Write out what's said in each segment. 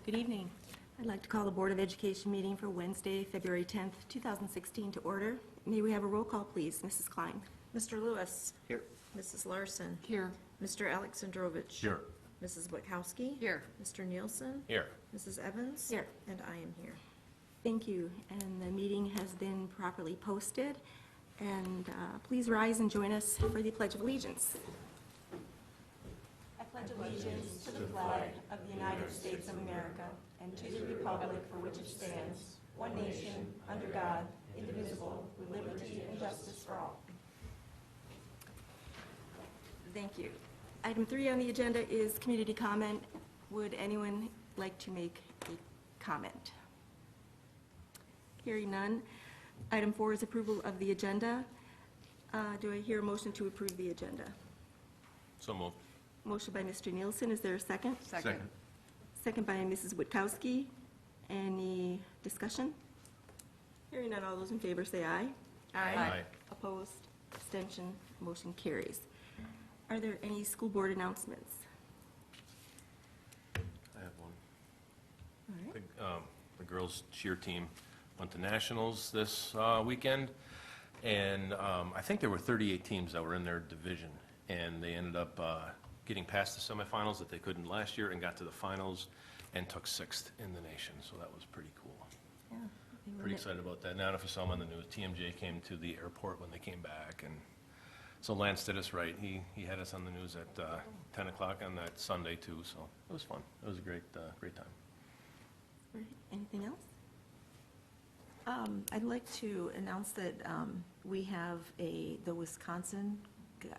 Good evening. I'd like to call the Board of Education meeting for Wednesday, February 10th, 2016 to order. May we have a roll call, please? Mrs. Klein. Mr. Lewis. Here. Mrs. Larson. Here. Mr. Alexandrovich. Here. Mrs. Witkowski. Here. Mr. Nielsen. Here. Mrs. Evans. Here. And I am here. Thank you. And the meeting has been properly posted. And please rise and join us for the Pledge of Allegiance. I pledge allegiance to the flag of the United States of America and to the republic for which it stands, one nation, under God, indivisible, with liberty and justice for all. Thank you. Item 3 on the agenda is community comment. Would anyone like to make a comment? Hearing none. Item 4 is approval of the agenda. Do I hear a motion to approve the agenda? So moved. Motion by Mr. Nielsen. Is there a second? Second. Second by Mrs. Witkowski. Any discussion? Hearing none, all those in favor say aye. Aye. Opposed? Abstention? Motion carries. Are there any school board announcements? I have one. All right. The girls' cheer team went to nationals this weekend, and I think there were 38 teams that were in their division, and they ended up getting past the semifinals that they couldn't last year and got to the finals and took 6th in the nation, so that was pretty cool. Yeah, they were Pretty excited about that. Now, I don't know if you saw them on the news, TMJ came to the airport when they came back, and so Lance did us right. He had us on the news at 10 o'clock on that Sunday, too, so it was fun. It was a great time. All right. Anything else? I'd like to announce that we have the Wisconsin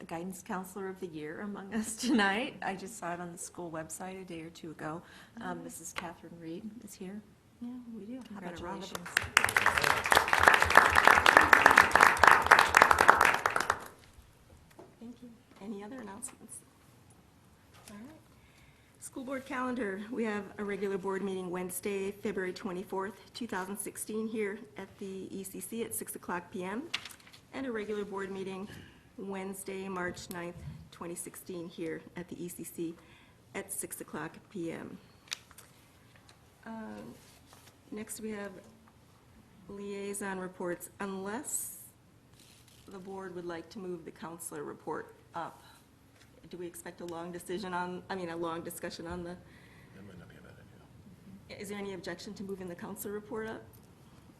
Guidance Counselor of the Year among us tonight. I just saw it on the school website a day or two ago. Mrs. Catherine Reed is here. Yeah, we do. How about a round of Congratulations. Thank you. Any other announcements? All right. School board calendar, we have a regular board meeting Wednesday, February 24th, 2016 here at the ECC at 6 o'clock p.m. and a regular board meeting Wednesday, March 9th, 2016 here at the ECC at 6 o'clock p.m. Next we have liaison reports, unless the board would like to move the counselor report up. Do we expect a long discussion on the, That might not be a bad idea. is there any objection to moving the counselor report up?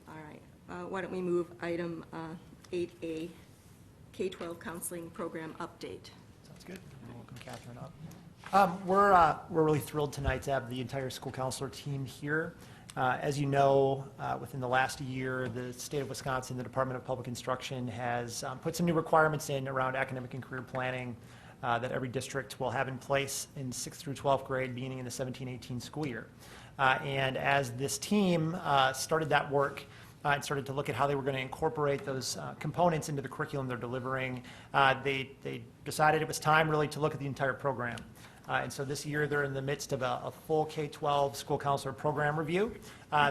All right, why don't we move item 8A, K-12 counseling program update. Sounds good. Welcome Catherine up. We're really thrilled tonight to have the entire school counselor team here. As you know, within the last year, the state of Wisconsin, the Department of Public Instruction has put some new requirements in around academic and career planning that every district will have in place in 6th through 12th grade beginning in the 17-18 school year. And as this team started that work and started to look at how they were going to incorporate those components into the curriculum they're delivering, they decided it was time really to look at the entire program. And so this year they're in the midst of a full K-12 school counselor program review.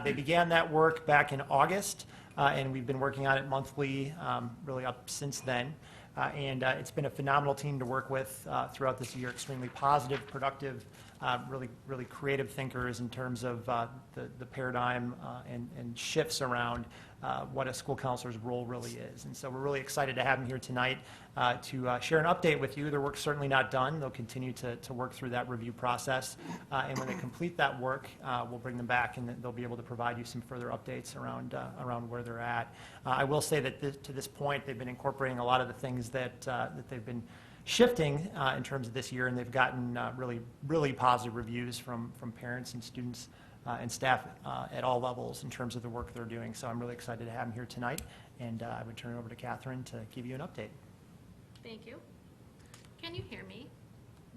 They began that work back in August, and we've been working on it monthly really up since then. And it's been a phenomenal team to work with throughout this year, extremely positive, productive, really creative thinkers in terms of the paradigm and shifts around what a school counselor's role really is. And so we're really excited to have them here tonight to share an update with you. Their work's certainly not done. They'll continue to work through that review process. And when they complete that work, we'll bring them back and they'll be able to provide you some further updates around where they're at. I will say that to this point, they've been incorporating a lot of the things that they've been shifting in terms of this year, and they've gotten really positive reviews from parents and students and staff at all levels in terms of the work they're doing. So I'm really excited to have them here tonight, and I would turn it over to Catherine to give you an update. Thank you. Can you hear me?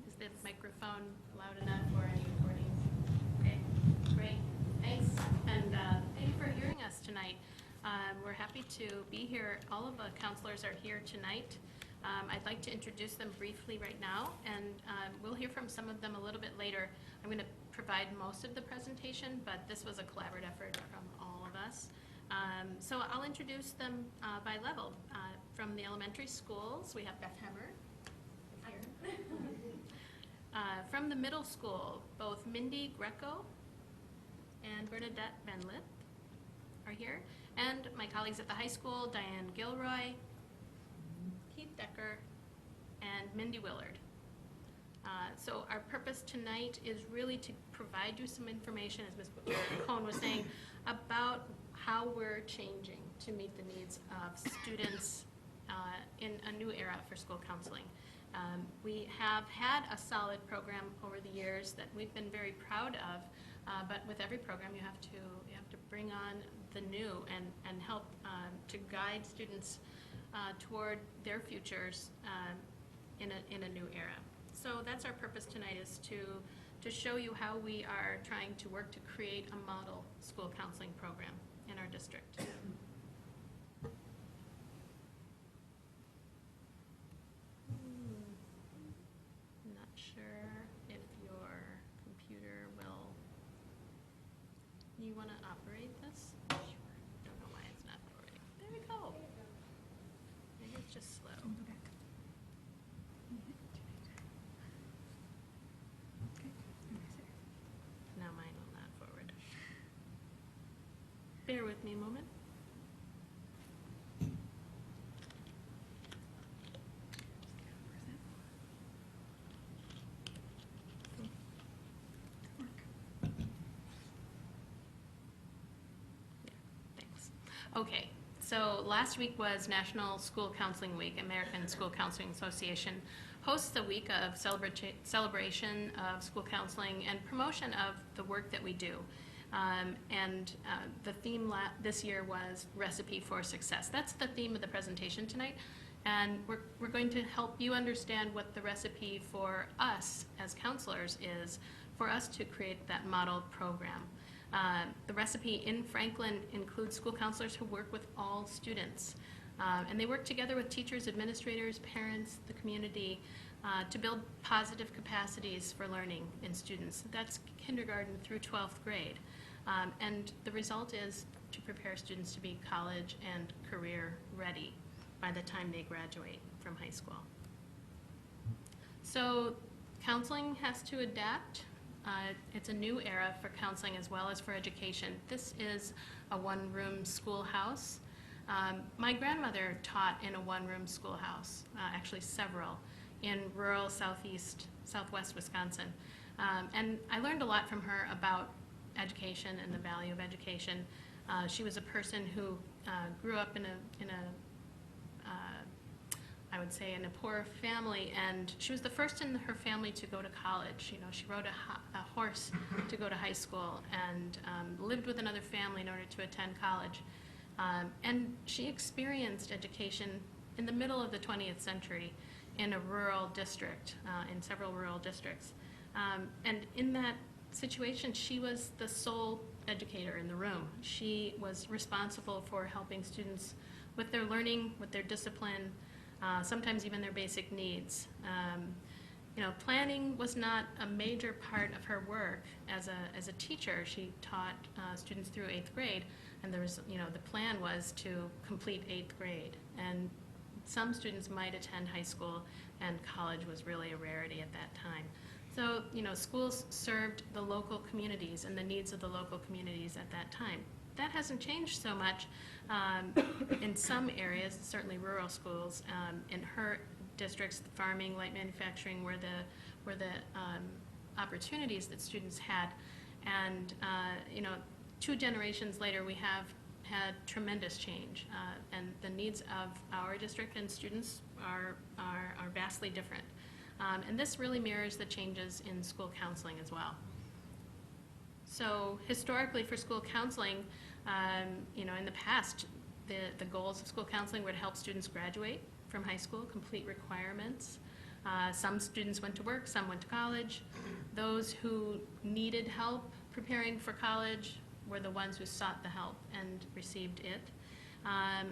Is the microphone loud enough for any recording? Okay, great, thanks. And thank you for hearing us tonight. We're happy to be here. All of the counselors are here tonight. I'd like to introduce them briefly right now, and we'll hear from some of them a little bit later. I'm going to provide most of the presentation, but this was a collaborative effort from all of us. So I'll introduce them by level. From the elementary schools, we have Beth Hemmer here. From the middle school, both Mindy Greco and Bernadette Van Lith are here, and my colleagues at the high school, Diane Gilroy, Keith Decker, and Mindy Willard. So our purpose tonight is really to provide you some information, as Ms. Cohen was saying, about how we're changing to meet the needs of students in a new era for school counseling. We have had a solid program over the years that we've been very proud of, but with every program you have to bring on the new and help to guide students toward their futures in a new era. So that's our purpose tonight, is to show you how we are trying to work to create a model school counseling program in our district. Not sure if your computer will, you want to operate this? Sure. Don't know why it's not operating. There we go. Maybe it's just slow. Now mine will not forward. Bear with me a moment. Thanks. Okay, so last week was National School Counseling Week. American School Counseling Association hosts a week of celebration of school counseling and promotion of the work that we do. The theme this year was Recipe for Success. That's the theme of the presentation tonight. And we're going to help you understand what the recipe for us as counselors is for us to create that model program. The recipe in Franklin includes school counselors who work with all students. And they work together with teachers, administrators, parents, the community, to build positive capacities for learning in students. That's kindergarten through 12th grade. And the result is to prepare students to be college and career ready by the time they graduate from high school. So counseling has to adapt. It's a new era for counseling as well as for education. This is a one-room schoolhouse. My grandmother taught in a one-room schoolhouse, actually several, in rural southwest Wisconsin. And I learned a lot from her about education and the value of education. She was a person who grew up in a I would say in a poor family, and she was the first in her family to go to college. You know, she rode a horse to go to high school and lived with another family in order to attend college. And she experienced education in the middle of the 20th century in a rural district, in several rural districts. And in that situation, she was the sole educator in the room. She was responsible for helping students with their learning, with their discipline, sometimes even their basic needs. You know, planning was not a major part of her work as a teacher. She taught students through 8th grade, and there was, you know, the plan was to complete 8th grade. And some students might attend high school, and college was really a rarity at that time. So, you know, schools served the local communities and the needs of the local communities at that time. That hasn't changed so much in some areas, certainly rural schools. In her districts, farming, light manufacturing were the opportunities that students had. And, you know, 2 generations later, we have had tremendous change. And the needs of our district and students are vastly different. And this really mirrors the changes in school counseling as well. So historically for school counseling, you know, in the past, the goals of school counseling were to help students graduate from high school, complete requirements. Some students went to work, some went to college. Those who needed help preparing for college were the ones who sought the help and received it.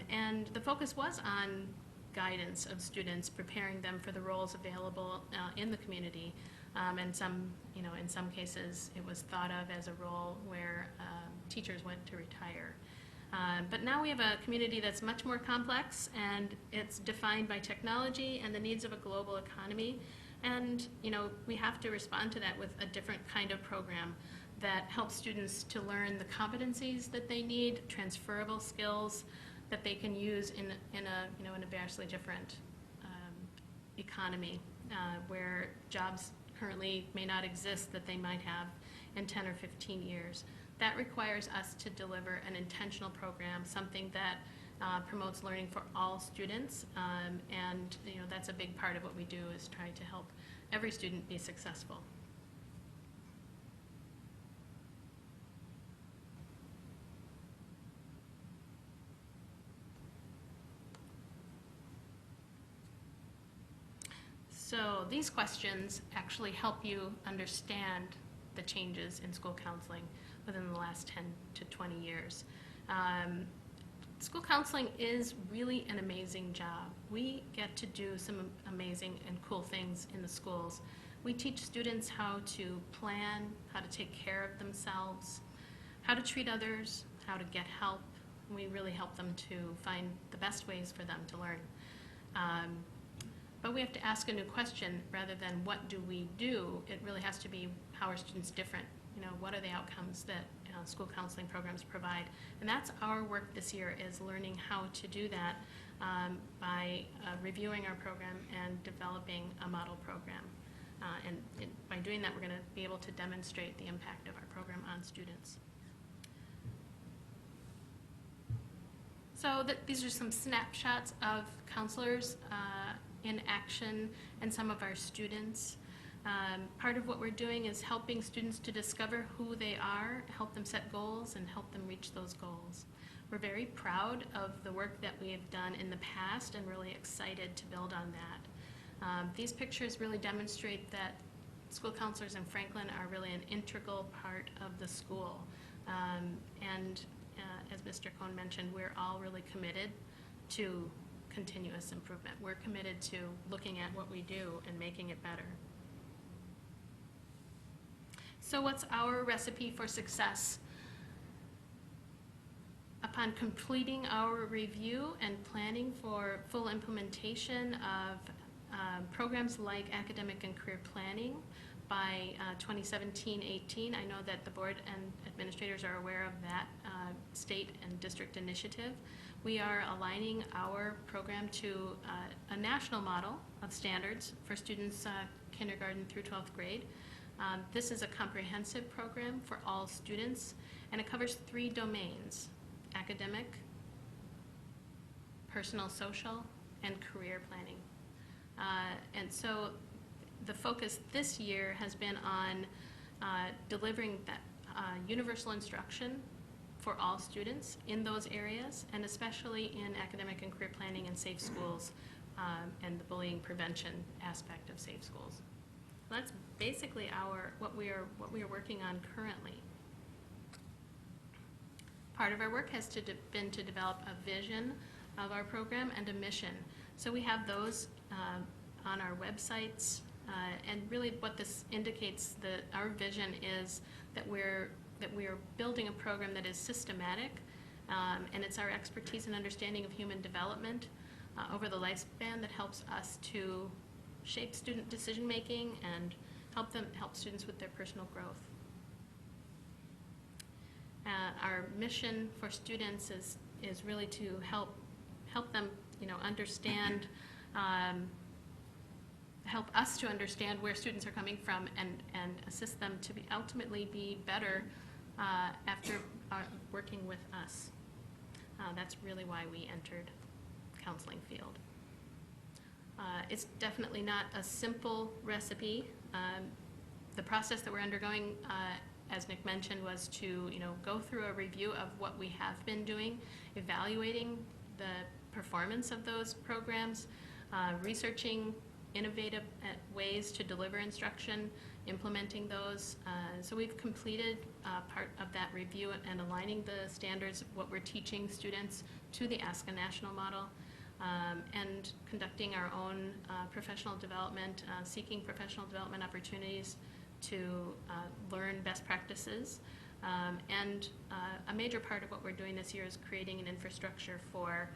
And the focus was on guidance of students, preparing them for the roles available in the community. And some, you know, in some cases, it was thought of as a role where teachers went to retire. But now we have a community that's much more complex, and it's defined by technology and the needs of a global economy. And, you know, we have to respond to that with a different kind of program that help students to learn the competencies that they need, transferable skills that they can use in a vastly different economy where jobs currently may not exist that they might have in 10 or 15 years. That requires us to deliver an intentional program, something that promotes learning for all students, and that's a big part of what we do, is try to help every student be successful. So these questions actually help you understand the changes in school counseling within the last 10 to 20 years. School counseling is really an amazing job. We get to do some amazing and cool things in the schools. We teach students how to plan, how to take care of themselves, how to treat others, how to get help. We really help them to find the best ways for them to learn. But we have to ask a new question rather than what do we do. It really has to be, how are students different? What are the outcomes that school counseling programs provide? And that's our work this year, is learning how to do that by reviewing our program and developing a model program. By doing that, we're going to be able to demonstrate the impact of our program on students. So these are some snapshots of counselors in action and some of our students. Part of what we're doing is helping students to discover who they are, help them set goals, and help them reach those goals. We're very proud of the work that we have done in the past and really excited to build on that. These pictures really demonstrate that school counselors in Franklin are really an integral part of the school. As Mr. Cohn mentioned, we're all really committed to continuous improvement. We're committed to looking at what we do and making it better. So what's our recipe for success? Upon completing our review and planning for full implementation of programs like academic and career planning by 2017-18, I know that the board and administrators are aware of that state and district initiative. We are aligning our program to a national model of standards for students kindergarten through 12th grade. This is a comprehensive program for all students, and it covers 3 domains: academic, personal social, and career planning. And so the focus this year has been on delivering that universal instruction for all students in those areas, and especially in academic and career planning and safe schools and the bullying prevention aspect of safe schools. That's basically what we are working on currently. Part of our work has been to develop a vision of our program and a mission. So we have those on our websites, and really what this indicates, that our vision is that we are building a program that is systematic, and it's our expertise and understanding of human development over the lifespan that helps us to shape student decision making and help students with their personal growth. Our mission for students is really to help them, understand, help us to understand where students are coming from and assist them to ultimately be better after working with us. That's really why we entered counseling field. It's definitely not a simple recipe. The process that we're undergoing, as Nick mentioned, was to go through a review of what we have been doing, evaluating the performance of those programs, researching innovative ways to deliver instruction, implementing those. So we've completed part of that review and aligning the standards of what we're teaching students to the ASCA national model, and conducting our own professional development, seeking professional development opportunities to learn best practices. And a major part of what we're doing this year is creating an infrastructure for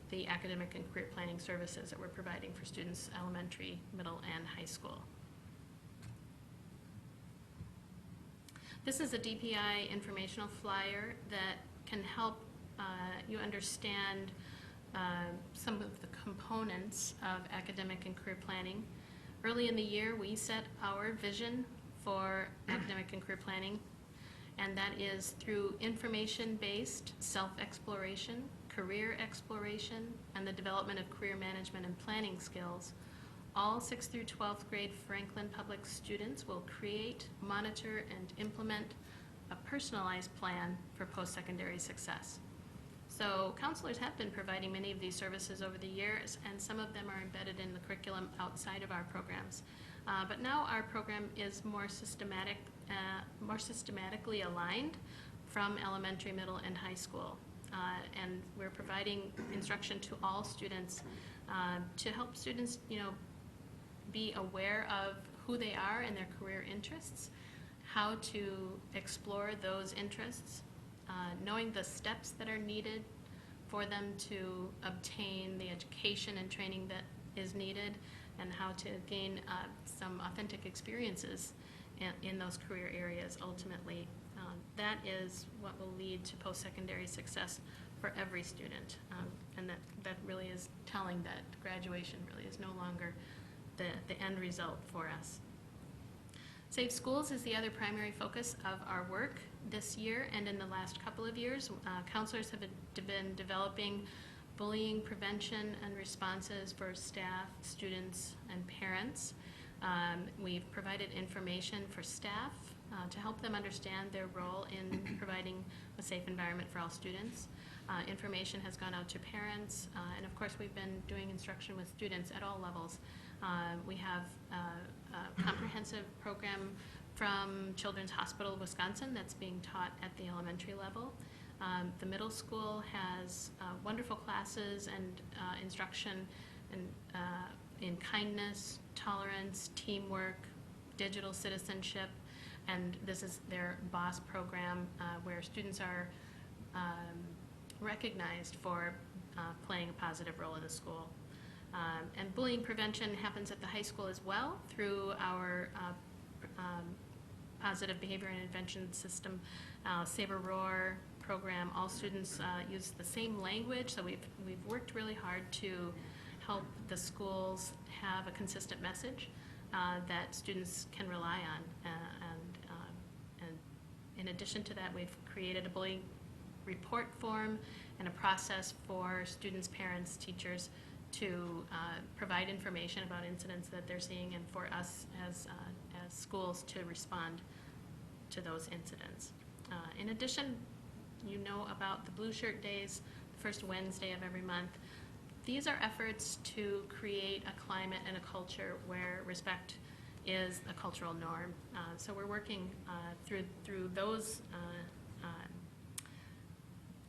the academic and career planning services that we're providing for students elementary, middle, and high school. This is a DPI informational flyer that can help you understand some of the components of academic and career planning. Early in the year, we set our vision for academic and career planning, and that is through information-based self-exploration, career exploration, and the development of career management and planning skills. All 6th through 12th grade Franklin Public students will create, monitor, and implement a personalized plan for post-secondary success. So counselors have been providing many of these services over the years, and some of them are embedded in the curriculum outside of our programs. But now our program is more systematically aligned from elementary, middle, and high school. And we're providing instruction to all students to help students, be aware of who they are and their career interests, how to explore those interests, knowing the steps that are needed for them to obtain the education and training that is needed, and how to gain some authentic experiences in those career areas ultimately. That is what will lead to post-secondary success for every student. And that really is telling that graduation really is no longer the end result for us. Safe Schools is the other primary focus of our work this year, and in the last couple of years, counselors have been developing bullying prevention and responses for staff, students, and parents. We've provided information for staff to help them understand their role in providing a safe environment for all students. Information has gone out to parents, and of course we've been doing instruction with students at all levels. We have a comprehensive program from Children's Hospital of Wisconsin that's being taught at the elementary level. The middle school has wonderful classes and instruction in kindness, tolerance, teamwork, digital citizenship, and this is their BOSS program where students are recognized for playing a positive role in the school. And bullying prevention happens at the high school as well through our positive behavior and intervention system, Save a Roar program. All students use the same language, so we've worked really hard to help the schools have a consistent message that students can rely on. And in addition to that, we've created a bullying report form and a process for students, parents, teachers to provide information about incidents that they're seeing, and for us as schools to respond to those incidents. In addition, you know about the Blue Shirt Days, the first Wednesday of every month. These are efforts to create a climate and a culture where respect is a cultural norm. So we're working through those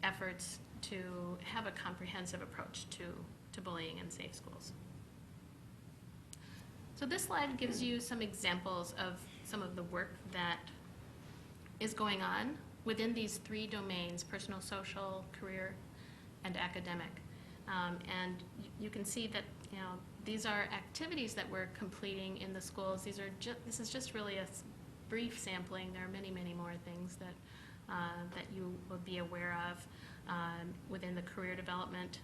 efforts to have a comprehensive approach to bullying in safe schools. So this slide gives you some examples of some of the work that is going on within these three domains: personal, social, career, and academic. And you can see that these are activities that we're completing in the schools. This is just really a brief sampling. There are many, many more things that you will be aware of within the career development,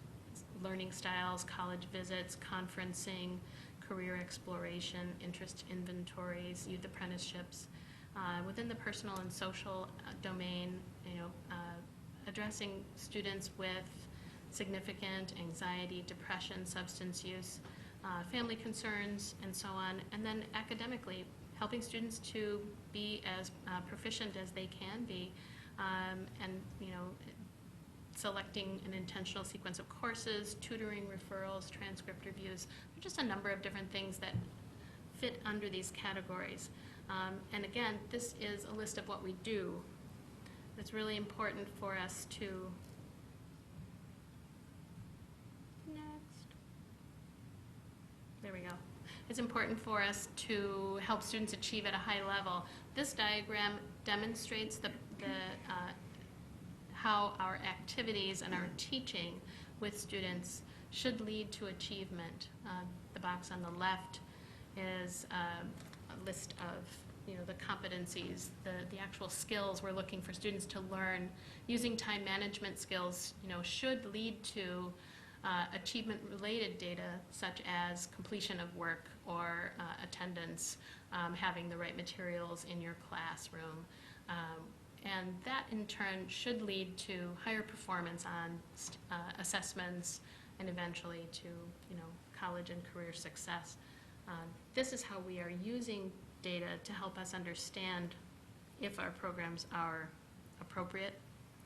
learning styles, college visits, conferencing, career exploration, interest inventories, youth apprenticeships. Within the personal and social domain, addressing students with significant anxiety, depression, substance use, family concerns, and so on. And then academically, helping students to be as proficient as they can be, and selecting an intentional sequence of courses, tutoring, referrals, transcript reviews. There are just a number of different things that fit under these categories. And again, this is a list of what we do. It's really important for us to, there we go. It's important for us to help students achieve at a high level. This diagram demonstrates how our activities and our teaching with students should lead to achievement. The box on the left is a list of the competencies, the actual skills we're looking for students to learn using time management skills, should lead to achievement-related data such as completion of work or attendance, having the right materials in your classroom. And that in turn should lead to higher performance on assessments and eventually to, college and career success. This is how we are using data to help us understand if our programs are appropriate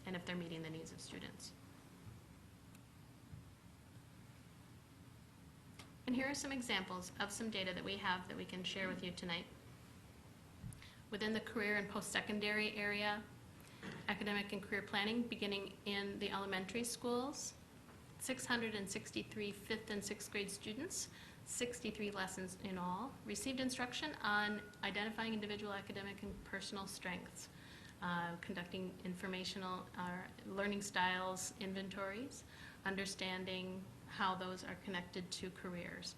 and if they're meeting the needs of students. And here are some examples of some data that we have that we can share with you tonight. Within the career and post-secondary area, academic and career planning beginning in the elementary schools, 663 fifth and sixth grade students, 63 lessons in all, received instruction on identifying individual academic and personal strengths, conducting informational learning styles inventories, understanding how those are connected to careers.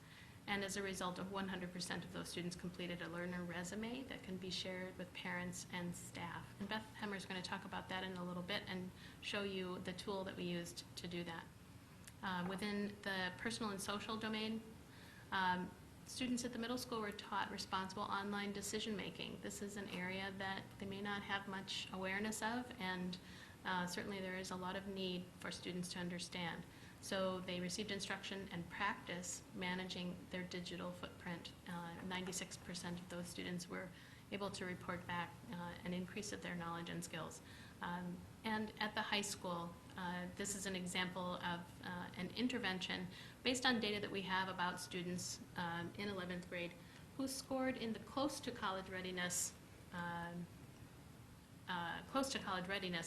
And as a result of 100% of those students completed a learner resume that can be shared with parents and staff. And Beth Hemmer is going to talk about that in a little bit and show you the tool that we used to do that. Within the personal and social domain, students at the middle school were taught responsible online decision-making. This is an area that they may not have much awareness of, and certainly there is a lot of need for students to understand. So they received instruction and practice managing their digital footprint. 96% of those students were able to report back an increase of their knowledge and skills. And at the high school, this is an example of an intervention based on data that we have about students in 11th grade who scored in the close to college readiness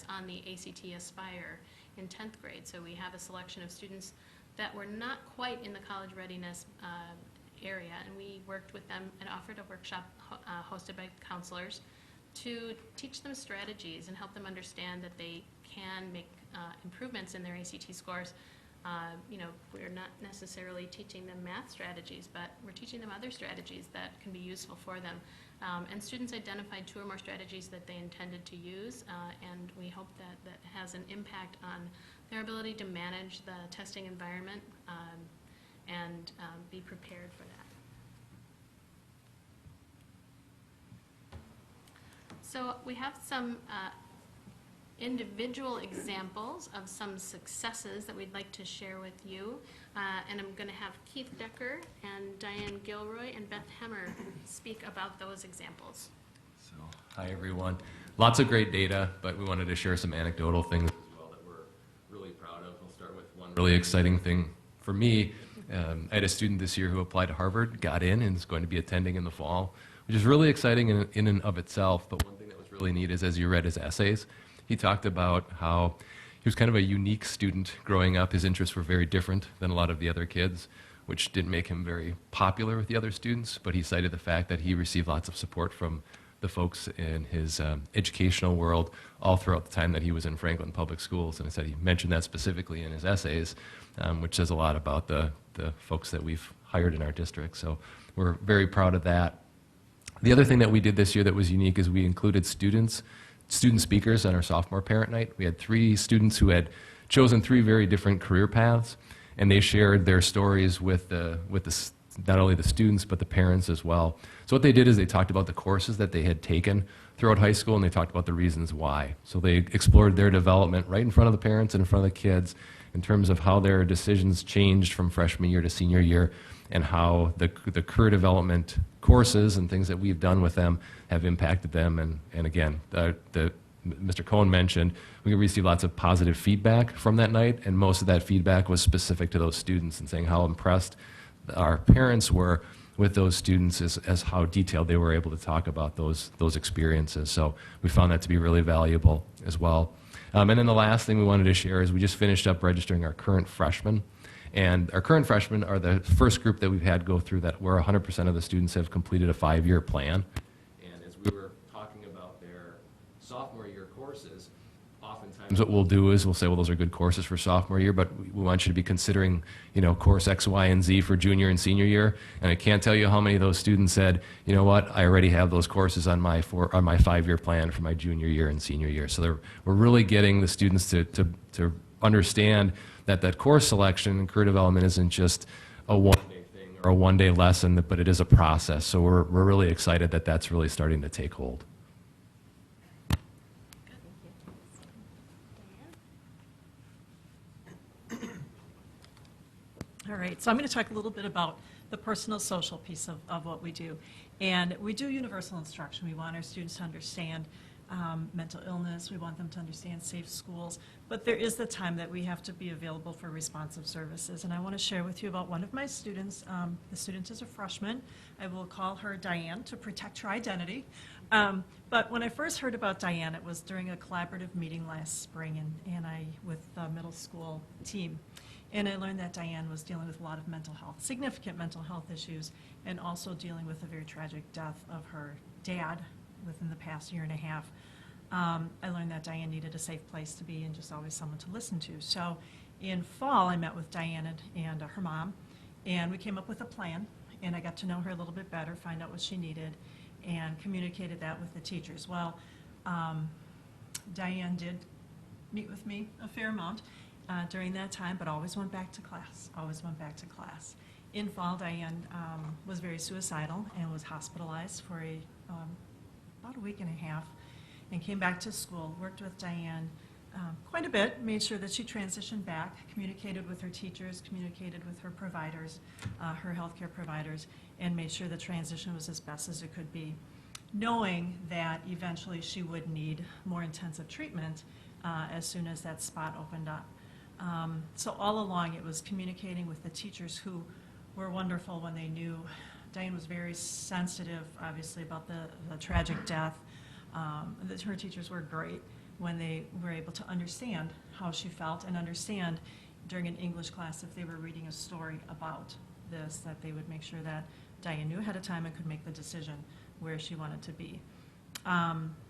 on the ACT Aspire in 10th grade. So we have a selection of students that were not quite in the college readiness area, and we worked with them and offered a workshop hosted by counselors to teach them strategies and help them understand that they can make improvements in their ACT scores. We're not necessarily teaching them math strategies, but we're teaching them other strategies that can be useful for them. And students identified 2 or more strategies that they intended to use, and we hope that that has an impact on their ability to manage the testing environment and be prepared for that. So we have some individual examples of some successes that we'd like to share with you. And I'm going to have Keith Decker and Diane Gilroy and Beth Hemmer speak about those examples. So, hi everyone. Lots of great data, but we wanted to share some anecdotal things as well that we're really proud of. We'll start with one really exciting thing for me. I had a student this year who applied to Harvard, got in, and is going to be attending in the fall, which is really exciting in and of itself. But one thing that was really neat is, as you read his essays, he talked about how he was kind of a unique student growing up. His interests were very different than a lot of the other kids, which didn't make him very popular with the other students, but he cited the fact that he received lots of support from the folks in his educational world all throughout the time that he was in Franklin Public Schools. And I said he mentioned that specifically in his essays, which says a lot about the folks that we've hired in our district. So we're very proud of that. The other thing that we did this year that was unique is we included student speakers on our sophomore parent night. We had 3 students who had chosen 3 very different career paths, and they shared their stories with not only the students but the parents as well. So what they did is they talked about the courses that they had taken throughout high school, and they talked about the reasons why. So they explored their development right in front of the parents and in front of the kids in terms of how their decisions changed from freshman year to senior year, and how the career development courses and things that we've done with them have impacted them. And again, Mr. Cohen mentioned, we received lots of positive feedback from that night, and most of that feedback was specific to those students and saying how impressed our parents were with those students as how detailed they were able to talk about those experiences. So we found that to be really valuable as well. And then the last thing we wanted to share is we just finished up registering our current freshmen. And our current freshmen are the first group that we've had go through that, where 100% of the students have completed a 5-year plan. And as we were talking about their sophomore year courses, oftentimes sometimes what we'll do is we'll say, well, those are good courses for sophomore year, but we want you to be considering, course X, Y, and Z for junior and senior year. And I can't tell you how many of those students said, you know what, I already have those courses on my 5-year plan for my junior year and senior year. So we're really getting the students to understand that course selection and career development isn't just a one-day thing or a one-day lesson, but it is a process. So we're really excited that that's really starting to take hold. All right, so I'm going to talk a little bit about the personal social piece of what we do. And we do universal instruction. We want our students to understand mental illness. We want them to understand safe schools. But there is the time that we have to be available for responsive services. And I want to share with you about one of my students. The student is a freshman. I will call her Diane to protect her identity. But when I first heard about Diane, it was during a collaborative meeting last spring with the middle school team. And I learned that Diane was dealing with a lot of mental health, significant mental health issues, and also dealing with a very tragic death of her dad within the past year and a half. I learned that Diane needed a safe place to be and just always someone to listen to. So in fall, I met with Diane and her mom, and we came up with a plan, and I got to know her a little bit better, find out what she needed, and communicated that with the teachers. Well, Diane did meet with me a fair amount during that time, but always went back to class, In fall, Diane was very suicidal and was hospitalized for about a week and a half, and came back to school, worked with Diane quite a bit, made sure that she transitioned back, communicated with her teachers, communicated with her providers, her healthcare providers, and made sure the transition was as best as it could be, knowing that eventually she would need more intensive treatment as soon as that spot opened up. So all along, it was communicating with the teachers who were wonderful when they knew. Diane was very sensitive, obviously, about the tragic death. Her teachers were great when they were able to understand how she felt and understand during an English class if they were reading a story about this, that they would make sure that Diane knew ahead of time and could make the decision where she wanted to be.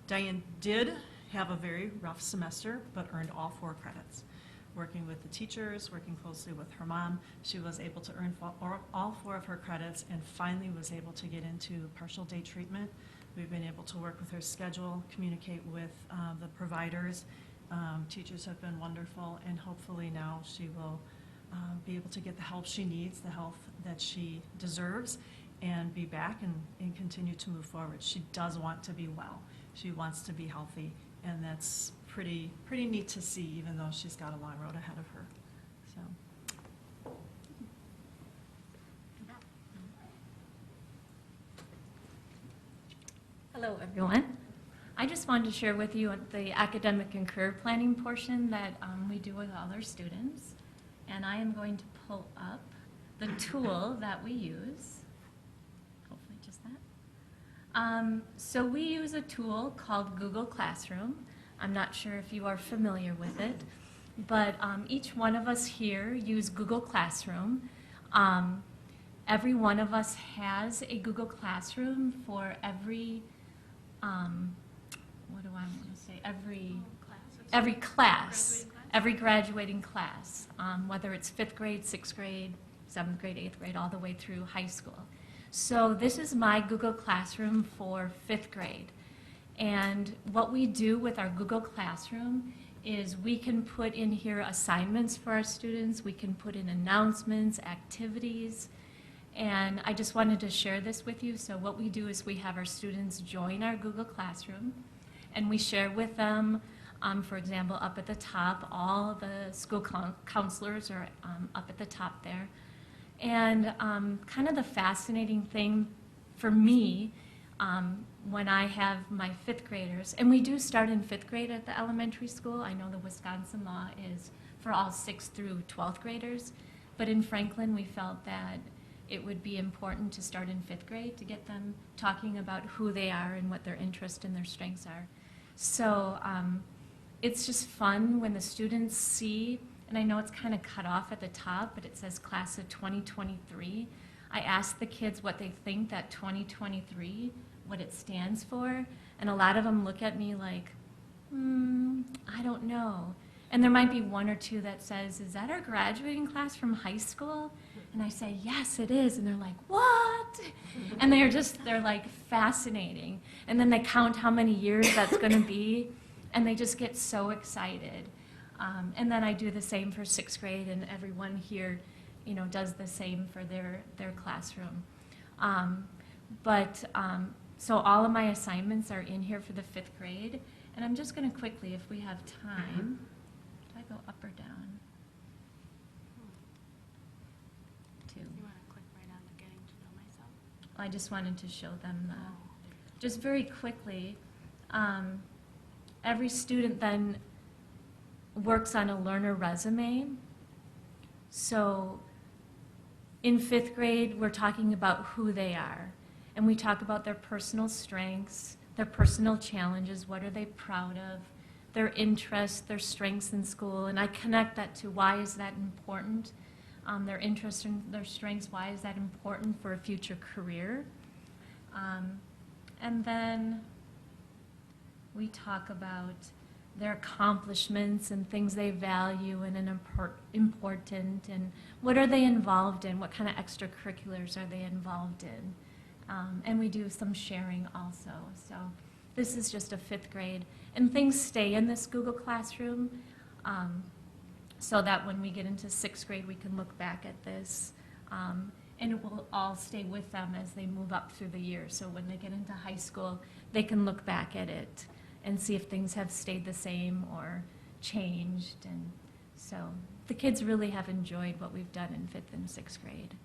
Diane did have a very rough semester, but earned all 4 credits. Working with the teachers, working closely with her mom, she was able to earn all 4 of her credits and finally was able to get into partial day treatment. We've been able to work with her schedule, communicate with the providers. Teachers have been wonderful, and hopefully now she will be able to get the help she needs, the help that she deserves, and be back and continue to move forward. She does want to be well. She wants to be healthy, and that's pretty neat to see, even though she's got a long road ahead of her. So. Hello, everyone. I just wanted to share with you the academic and career planning portion that we do with all our students. And I am going to pull up the tool that we use. Hopefully just that. So we use a tool called Google Classroom. I'm not sure if you are familiar with it, but each one of us here use Google Classroom. Every one of us has a Google Classroom for every, what do I want to say, every class, every graduating class, whether it's 5th grade, 6th grade, 7th grade, 8th grade, all the way through high school. So this is my Google Classroom for 5th grade. And what we do with our Google Classroom is we can put in here assignments for our students, we can put in announcements, activities, and I just wanted to share this with you. So what we do is we have our students join our Google Classroom, and we share with them, for example, up at the top, all the school counselors are up at the top there. And kind of the fascinating thing for me, when I have my 5th graders, and we do start in 5th grade at the elementary school. I know the Wisconsin law is for all 6th through 12th graders, but in Franklin we felt that it would be important to start in 5th grade to get them talking about who they are and what their interests and their strengths are. So it's just fun when the students see, and I know it's kind of cut off at the top, but it says class of 2023. I asked the kids what they think that 2023, what it stands for, and a lot of them look at me like, I don't know. And there might be one or two that says, is that our graduating class from high school? And I say, yes, it is. And they're like, what? And they're like fascinating. And then they count how many years that's going to be, and they just get so excited. And then I do the same for 6th grade, and everyone here, does the same for their classroom. So all of my assignments are in here for the 5th grade. And I'm just going to quickly, if we have time, do I go up or down? Two. You want to click right on the getting to know myself? I just wanted to show them just very quickly. Every student then works on a learner resume. So in 5th grade, we're talking about who they are. And we talk about their personal strengths, their personal challenges, what are they proud of, their interests, their strengths in school. And I connect that to why is that important, their interests and their strengths, why is that important for a future career. And then we talk about their accomplishments and things they value and important, and what are they involved in, what kind of extracurriculars are they involved in. And we do some sharing also. So this is just a 5th grade. And things stay in this Google Classroom so that when we get into 6th grade, we can look back at this. And it will all stay with them as they move up through the year. So when they get into high school, they can look back at it and see if things have stayed the same or changed. And so the kids really have enjoyed what we've done in 5th and 6th grade.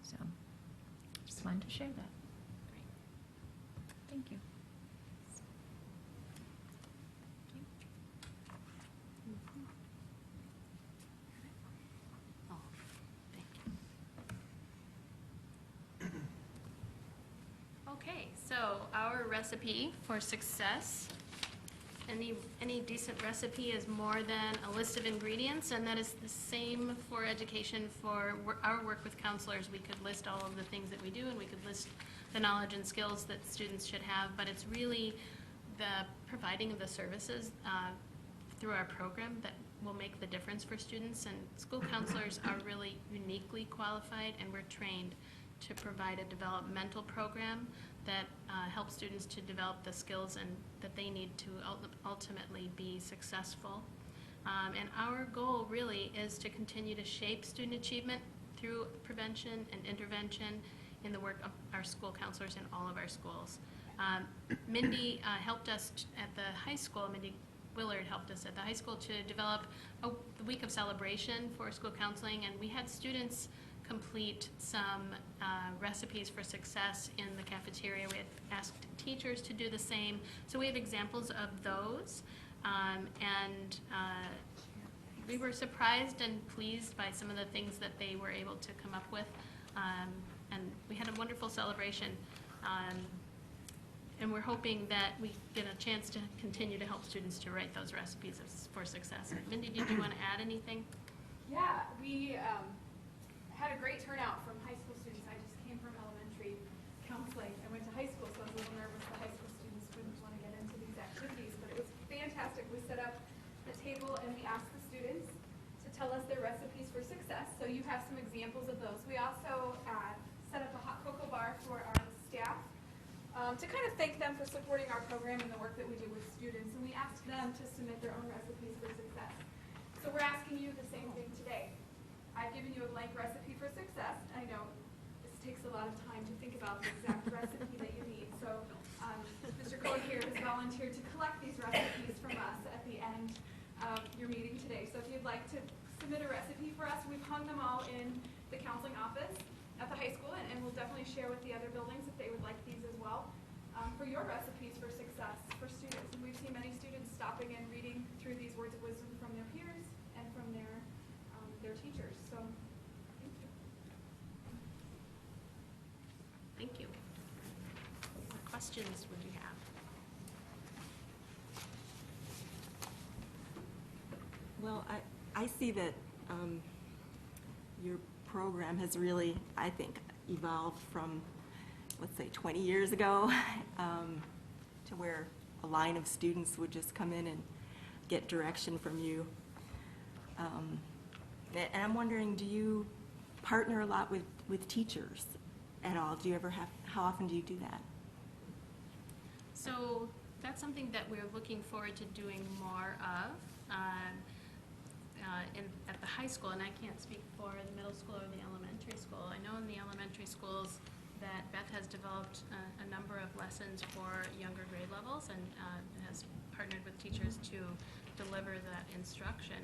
So just wanted to share that. Thank you. Oh, thank you. Okay, so our recipe for success. Any decent recipe is more than a list of ingredients, and that is the same for education. For our work with counselors, we could list all of the things that we do, and we could list the knowledge and skills that students should have, but it's really the providing of the services through our program that will make the difference for students. And school counselors are really uniquely qualified, and we're trained to provide a developmental program that helps students to develop the skills and that they need to ultimately be successful. And our goal really is to continue to shape student achievement through prevention and intervention in the work of our school counselors in all of our schools. Mindy helped us at the high school, Mindy Willard helped us at the high school to develop the week of celebration for school counseling, and we had students complete some recipes for success in the cafeteria. We had asked teachers to do the same. So we have examples of those. And we were surprised and pleased by some of the things that they were able to come up with. And we had a wonderful celebration. And we're hoping that we get a chance to continue to help students to write those recipes for success. Mindy, did you want to add anything? Yeah, we had a great turnout from high school students. I just came from elementary counseling. I went to high school, so I was a little nervous the high school students wouldn't want to get into these activities, but it was fantastic. We set up the table and we asked the students to tell us their recipes for success. So you have some examples of those. We also set up a hot cocoa bar for our staff to kind of thank them for supporting our program and the work that we do with students. And we asked them to submit their own recipes for success. So we're asking you the same thing today. I've given you a blank recipe for success. I know this takes a lot of time to think about the exact recipe that you need. So Mr. Cole here has volunteered to collect these recipes from us at the end of your meeting today. So if you'd like to submit a recipe for us, we've hung them all in the counseling office at the high school, and we'll definitely share with the other buildings if they would like these as well for your recipes for success for students. And we've seen many students stopping and reading through these words of wisdom from their peers and from their teachers. So, thank you. Thank you. What questions would you have? Well, I see that your program has really, I think, evolved from, let's say, 20 years ago to where a line of students would just come in and get direction from you. And I'm wondering, do you partner a lot with teachers at all? Do you ever have, how often do you do that? So that's something that we're looking forward to doing more of at the high school, and I can't speak for the middle school or the elementary school. I know in the elementary schools that Beth has developed a number of lessons for younger grade levels and has partnered with teachers to deliver that instruction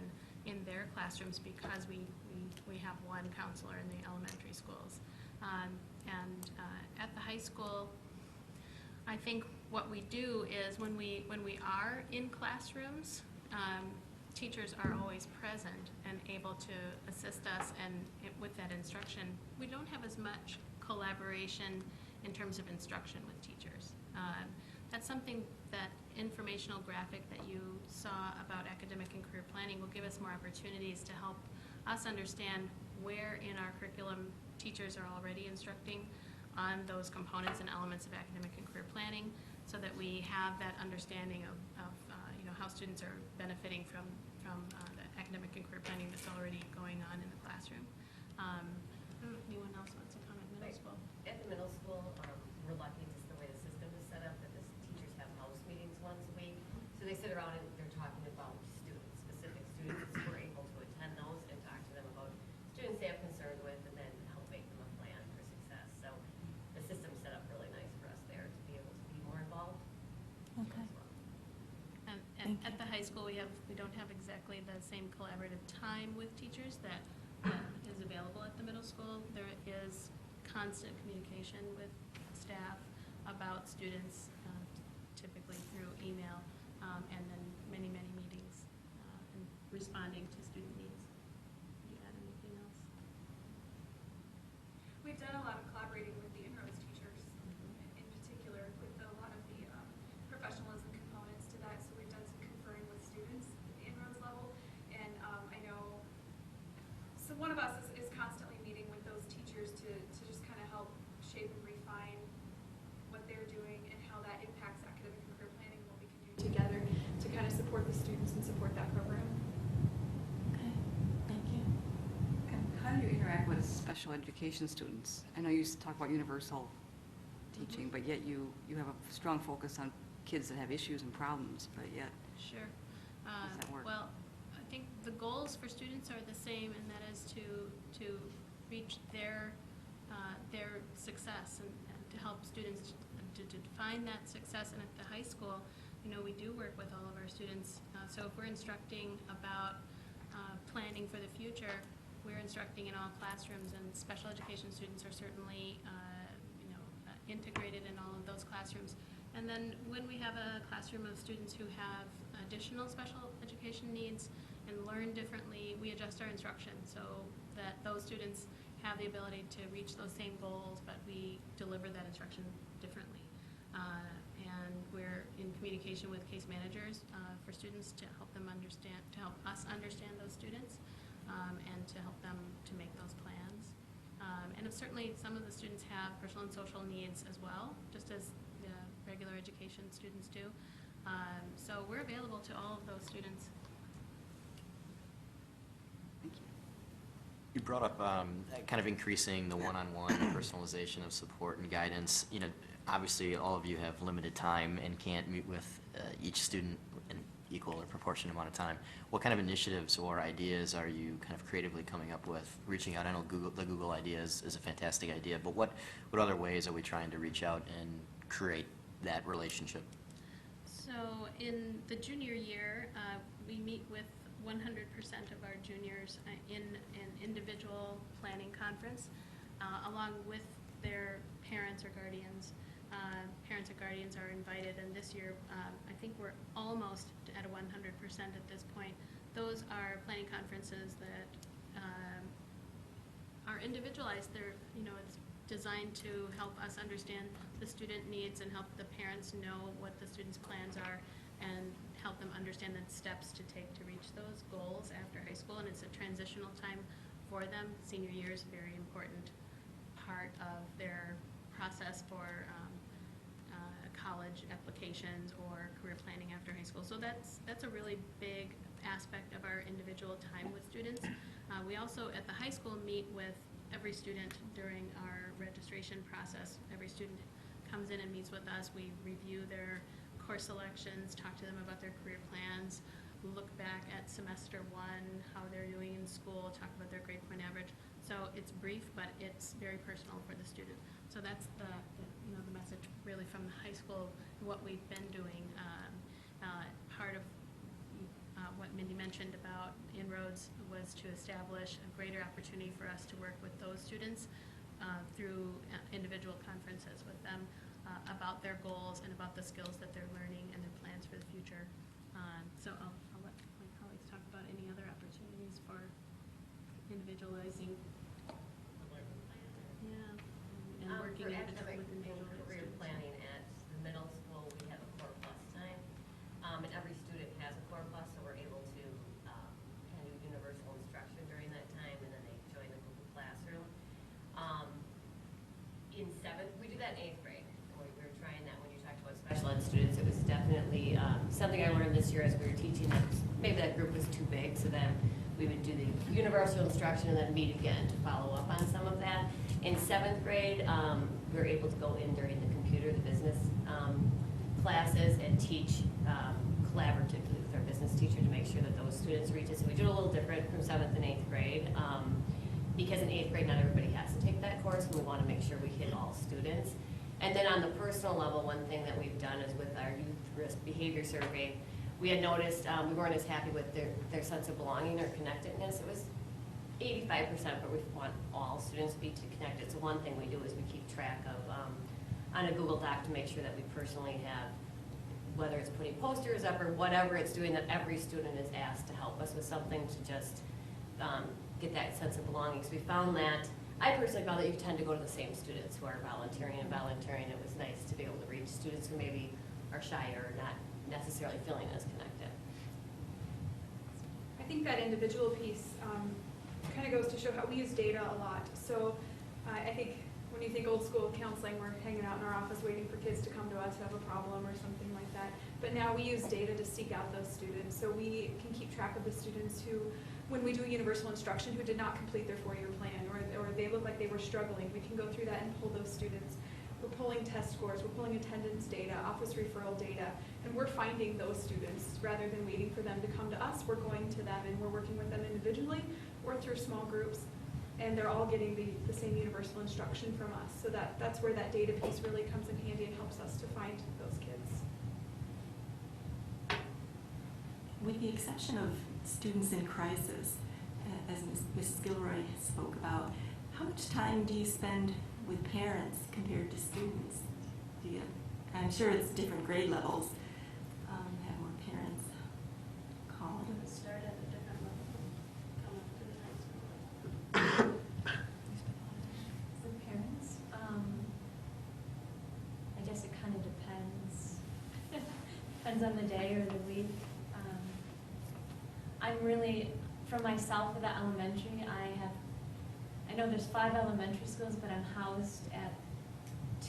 in their classrooms because we have one counselor in the elementary schools. At the high school, I think what we do is when we are in classrooms, teachers are always present and able to assist us and with that instruction. We don't have as much collaboration in terms of instruction with teachers. That's something that informational graphic that you saw about academic and career planning will give us more opportunities to help us understand where in our curriculum teachers are already instructing on those components and elements of academic and career planning so that we have that understanding of how students are benefiting from the academic and career planning that's already going on in the classroom. I don't know if anyone else wants to comment middle school. At the middle school, we're lucky just the way the system is set up that the teachers have house meetings once a week. So they sit around and they're talking about specific students. We're able to attend those and talk to them about students they have concerns with and then help make them a plan for success. So the system's set up really nice for us there to be able to be more involved. Okay. And at the high school, we don't have exactly the same collaborative time with teachers that is available at the middle school. There is constant communication with staff about students, typically through email, and then many meetings, and responding to student needs. Do you add anything else? We've done a lot of collaborating with the inroads teachers, in particular with a lot of the professionalism components to that. So we've done some conferring with students at the inroads level, and I know. So one of us is constantly meeting with those teachers to just kind of help shape and refine what they're doing and how that impacts academic and career planning and what we can do together to kind of support the students and support that program. Okay, thank you. How do you interact with special education students? I know you talk about universal teaching, but yet you have a strong focus on kids that have issues and problems, but yet, Sure. how does that work? Well, I think the goals for students are the same, and that is to reach their success and to help students to define that success. And at the high school, we do work with all of our students. So if we're instructing about planning for the future, we're instructing in all classrooms, and special education students are certainly integrated in all of those classrooms. And then when we have a classroom of students who have additional special education needs and learn differently, we adjust our instruction so that those students have the ability to reach those same goals, but we deliver that instruction differently. And we're in communication with case managers for students to help them understand, to help us understand those students, and to help them to make those plans. And certainly some of the students have personal and social needs as well, just as the regular education students do. So we're available to all of those students. Thank you. You brought up kind of increasing the one-on-one personalization of support and guidance. Obviously, all of you have limited time and can't meet with each student in equal or proportionate amount of time. What kind of initiatives or ideas are you kind of creatively coming up with, reaching out? I know the Google idea is a fantastic idea, but what other ways are we trying to reach out and create that relationship? So in the junior year, we meet with 100% of our juniors in an individual planning conference, along with their parents or guardians. Parents or guardians are invited, and this year, I think we're almost at 100% at this point. Those are planning conferences that are individualized. They're, it's designed to help us understand the student needs and help the parents know what the students' plans are and help them understand the steps to take to reach those goals after high school. And it's a transitional time for them. Senior year is a very important part of their process for college college applications or career planning after high school. So that's a really big aspect of our individual time with students. We also, at the high school, meet with every student during our registration process. Every student comes in and meets with us. We review their course selections, talk to them about their career plans, look back at semester 1, how they're doing in school, talk about their grade point average. So it's brief, but it's very personal for the student. So that's the message really from the high school, what we've been doing. Part of what Mindy mentioned about inroads was to establish a greater opportunity for us to work with those students through individual conferences with them about their goals and about the skills that they're learning and their plans for the future. So I'll let my colleagues talk about any other opportunities for individualizing. Yeah, and working For with academic and individual career students. planning at the middle school, we have a Core Plus time. And every student has a Core Plus, so we're able to kind of do universal instruction during that time, and then they join the Google Classroom. In 7th, we do that in 8th grade. And we were trying that when you talked about special ed students. It was definitely something I learned this year as we were teaching that maybe that group was too big, so then we would do the universal instruction and then meet again to follow up on some of that. In 7th grade, we were able to go in during the business classes and teach collaboratively with our business teacher to make sure that those students reach it. So we do it a little different from 7th and 8th grade. Because in 8th grade, not everybody has to take that course, and we want to make sure we hit all students. And then on the personal level, one thing that we've done is with our youth risk behavior survey, we had noticed we weren't as happy with their sense of belonging or connectedness. It was 85%, but we want all students to be connected. So one thing we do is we keep track of on a Google Doc to make sure that we personally have, whether it's putting posters up or whatever it's doing, that every student is asked to help us with something to just get that sense of belonging. So we found that, I personally found that you tend to go to the same students who are volunteering and volunteering. It was nice to be able to reach students who maybe are shy or not necessarily feeling as connected. I think that individual piece kind of goes to show how we use data a lot. So I think when you think old school counseling, we're hanging out in our office waiting for kids to come to us who have a problem or something like that. But now we use data to seek out those students. So we can keep track of the students who, when we do universal instruction, who did not complete their 4-year plan, or they look like they were struggling, we can go through that and pull those students. We're pulling test scores, we're pulling attendance data, office referral data, and we're finding those students rather than waiting for them to come to us. We're going to them and we're working with them individually or through small groups, and they're all getting the same universal instruction from us. So that's where that data piece really comes in handy and helps us to find those kids. With the exception of students in crisis, as Mrs. Gilroy spoke about, how much time do you spend with parents compared to students? Do you, I'm sure it's different grade levels, have more parents called. Start at a different level, come up to the high school. For parents, I guess it kind of depends. Depends on the day or the week. I'm really, for myself, for the elementary, I know there's 5 elementary schools, but I'm housed at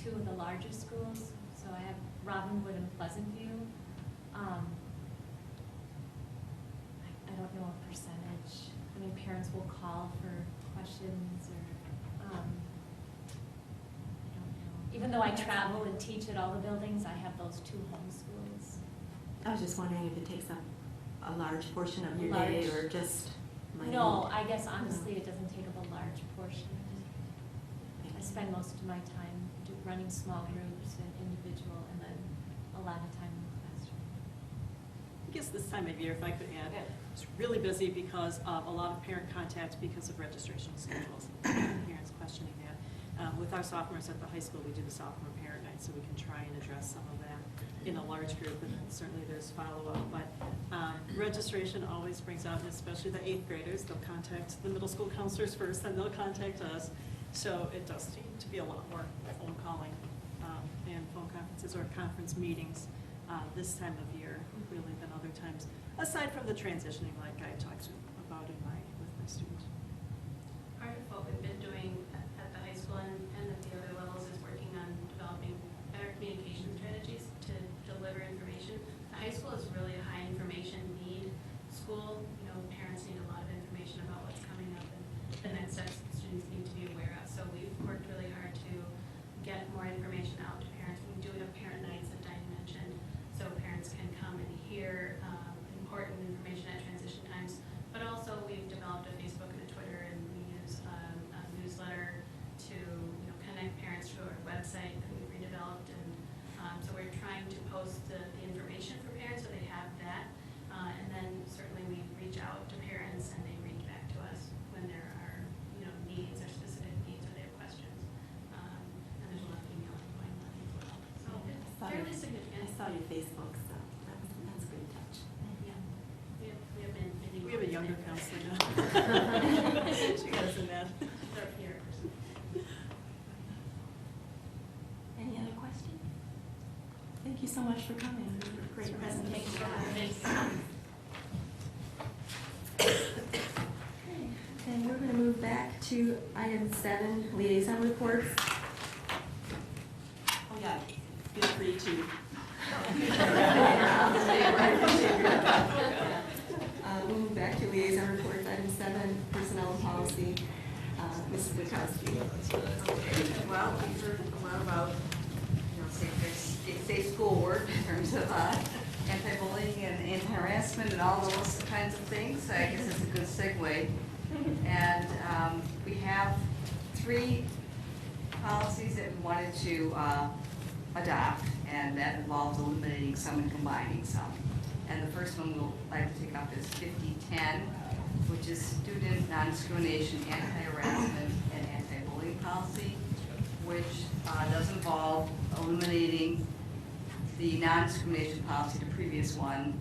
2 of the larger schools. So I have Robinwood and Pleasantview. I don't know a percentage. I mean, parents will call for questions or, I don't know. Even though I travel and teach at all the buildings, I have those 2 home schools. I was just wondering if it takes up a large portion of your day or just minute. No, I guess honestly, it doesn't take up a large portion. I spend most of my time running small groups and individual, and then a lot of time in the classroom. I guess this time of year, if I could add, it's really busy because of a lot of parent contact because of registration schedules. Parents questioning that. With our sophomores at the high school, we do the sophomore parent night, so we can try and address some of that in a large group, and then certainly there's follow-up. But registration always brings out, and especially the 8th graders, they'll contact the middle school counselors first, then they'll contact us. So it does seem to be a lot more phone calling and phone conferences or conference meetings this time of year, really, than other times, aside from the transitioning like I talked about with my students. Part of what we've been doing at the high school and at the other levels is working on developing better communication strategies to post the information for parents, so they have that. And then certainly we reach out to parents and they reach back to us when there are, needs or specific needs or they have questions. And there's a lot of emailing going on as well. So it's fairly significant. I saw your Facebook, so that's a great touch. Yeah. We have been meeting. We have a younger counselor now. She got us in that. They're here. Any other questions? Thank you so much for coming. Great presentation. And we're going to move back to item 7, liaison reports. Oh, yeah, feel free to. We'll move back to liaison reports, item 7, personnel and policy. Mrs. Witkowski. Well, we heard a lot about, safe schoolwork in terms of anti-bullying and anti-harassment and all those kinds of things. So I guess it's a good segue. And we have 3 policies that we wanted to adopt, and that involves eliminating some and combining some. And the first one we'll like to take up is 5010, which is student non-discrimination, anti-harassment, and anti-bullying policy, which does involve eliminating the non-discrimination policy, the previous one,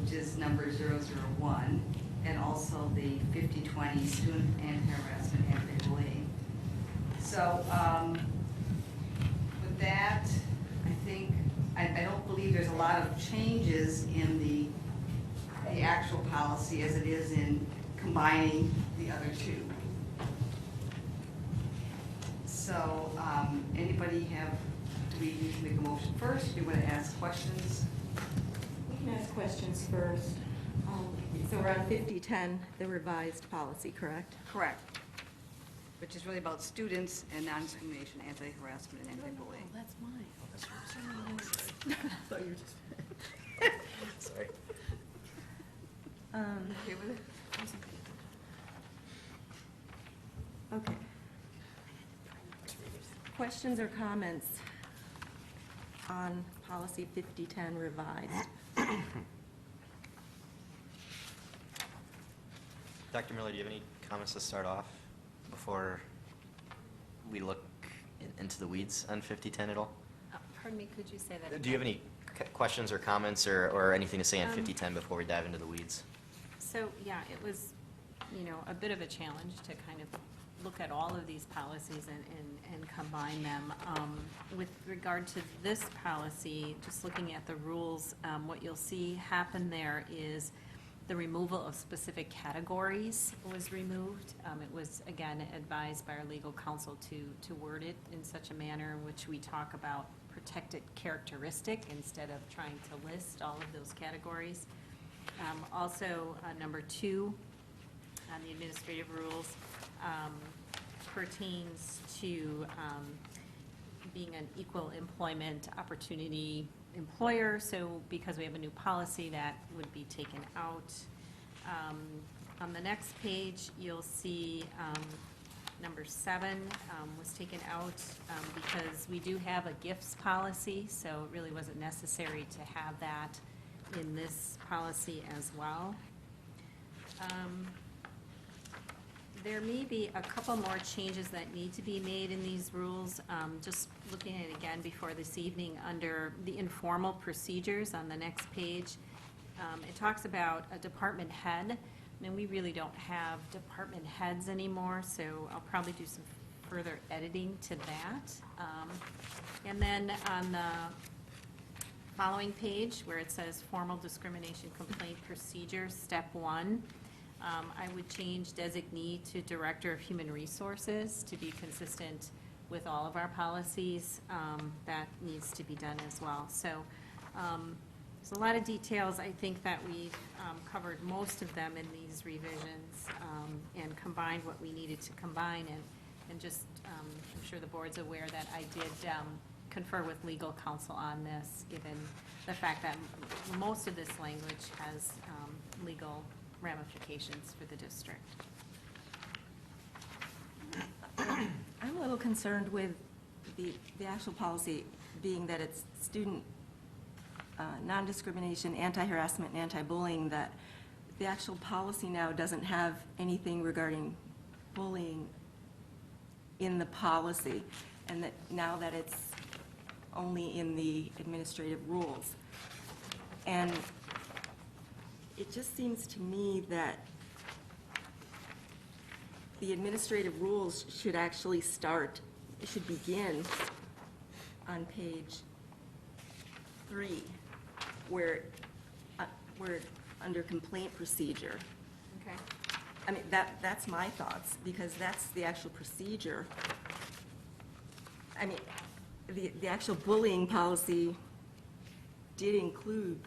which is number 001, and also the 5020 student anti-harassment, anti-bullying. So with that, I don't believe there's a lot of changes in the actual policy as it is in combining the other 2. So anybody do we need to make a motion first? Do you want to ask questions? We can ask questions first. So we're on 5010, the revised policy, correct? Correct. Which is really about students and non-discrimination, anti-harassment, and anti-bullying. That's mine. Sorry. Okay with it? Okay. Questions or comments on policy 5010 revised? Dr. Miller, do you have any comments to start off before we look into the weeds on 5010 at all? Pardon me, could you say that again? Do you have any questions or comments or anything to say on 5010 before we dive into the weeds? So, yeah, it was, a bit of a challenge to kind of look at all of these policies and combine them. With regard to this policy, just looking at the rules, what you'll see happen there is the removal of specific categories was removed. It was, again, advised by our legal counsel to word it in such a manner in which we talk about protected characteristic instead of trying to list all of those categories. Also, number 2 on the administrative rules pertains to being an equal employment opportunity employer. So because we have a new policy, that would be taken out. On the next page, you'll see number 7 was taken out because we do have a gifts policy, so it really wasn't necessary to have that in this policy as well. There may be a couple more changes that need to be made in these rules. Just looking at it again before this evening, under the informal procedures on the next page, it talks about a department head, and we really don't have department heads anymore, so I'll probably do some further editing to that. And then on the following page, where it says formal discrimination complaint procedure, step 1, I would change designee to Director of Human Resources to be consistent with all of our policies. That needs to be done as well. So there's a lot of details. I think that we've covered most of them in these revisions and combined what we needed to combine. And just, I'm sure the board's aware that I did confer with legal counsel on this, given the fact that most of this language has legal ramifications for the district. I'm a little concerned with the actual policy being that it's student non-discrimination, anti-harassment, and anti-bullying, that the actual policy now doesn't have anything regarding bullying in the policy, and that now that it's only in the administrative rules. And it just seems to me that the administrative rules should actually should begin on page 3, where under complaint procedure. Okay. I mean, that's my thoughts, because that's the actual procedure. I mean, the actual bullying policy did include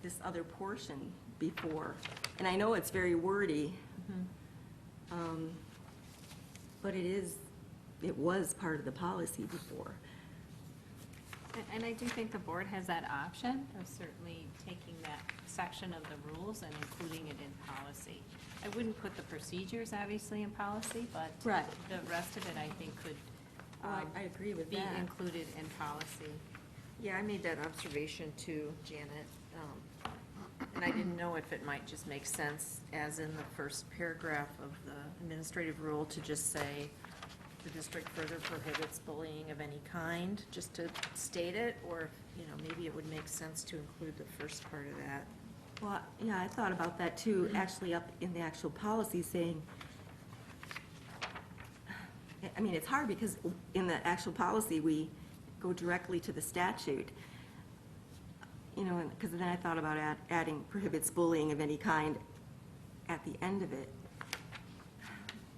this other portion before, and I know it's very wordy, but it was part of the policy before. And I do think the board has that option of certainly taking that section of the rules and including it in policy. I wouldn't put the procedures, obviously, in policy, but Right. the rest of it, I think, could I agree with be that. included in policy. Yeah, I made that observation too, Janet. And I didn't know if it might just make sense, as in the first paragraph of the administrative rule, to just say, the district further prohibits bullying of any kind, just to state it, or, maybe it would make sense to include the first part of that. Well, yeah, I thought about that too, actually up in the actual policy saying, I mean, it's hard because in the actual policy, we go directly to the statute. Because then I thought about adding prohibits bullying of any kind at the end of it.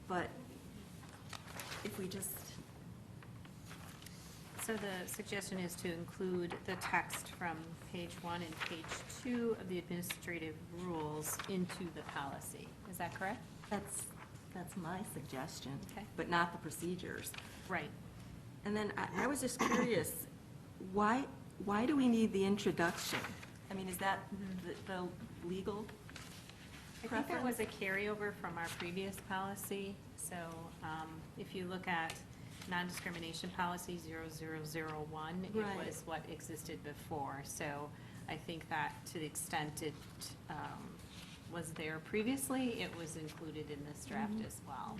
But if we just, So the suggestion is to include the text from page 1 and page 2 of the administrative rules into the policy. Is that correct? that's my suggestion. Okay. But not the procedures. Right. And then I was just curious, why do we need the introduction? I mean, is that the legal I think that was preference? a carryover from our previous policy. So if you look at non-discrimination policy 0001, it Right. was what existed before. So I think that to the extent it was there previously, it was included in this draft as well.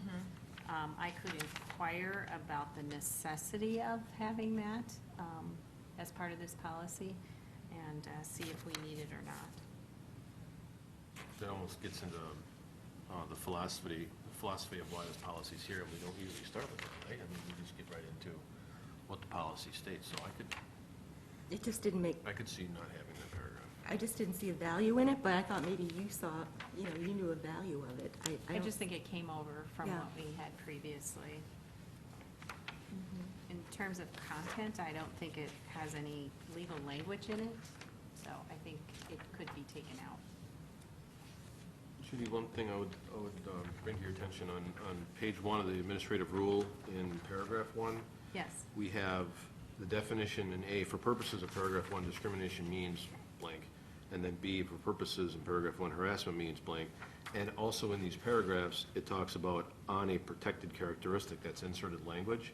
I could inquire about the necessity of having that as part of this policy and see if we need it or not. That almost gets into the philosophy of why this policy's here, and we don't usually start with it, right? I mean, we just get right into what the policy states, so It just didn't make, I could see not having that paragraph. I just didn't see a value in it, but I thought maybe you saw, you knew a value of it. I don't- just think it came over from Yeah. what we had previously. In terms of content, I don't think it has any legal language in it, so I think it could be taken out. Judy, one thing I would bring to your attention on page 1 of the administrative rule in paragraph 1, Yes. we have the definition in A, for purposes of paragraph 1, discrimination means blank, and then B, for purposes in paragraph 1, harassment means blank. And also in these paragraphs, it talks about on a protected characteristic, that's inserted language.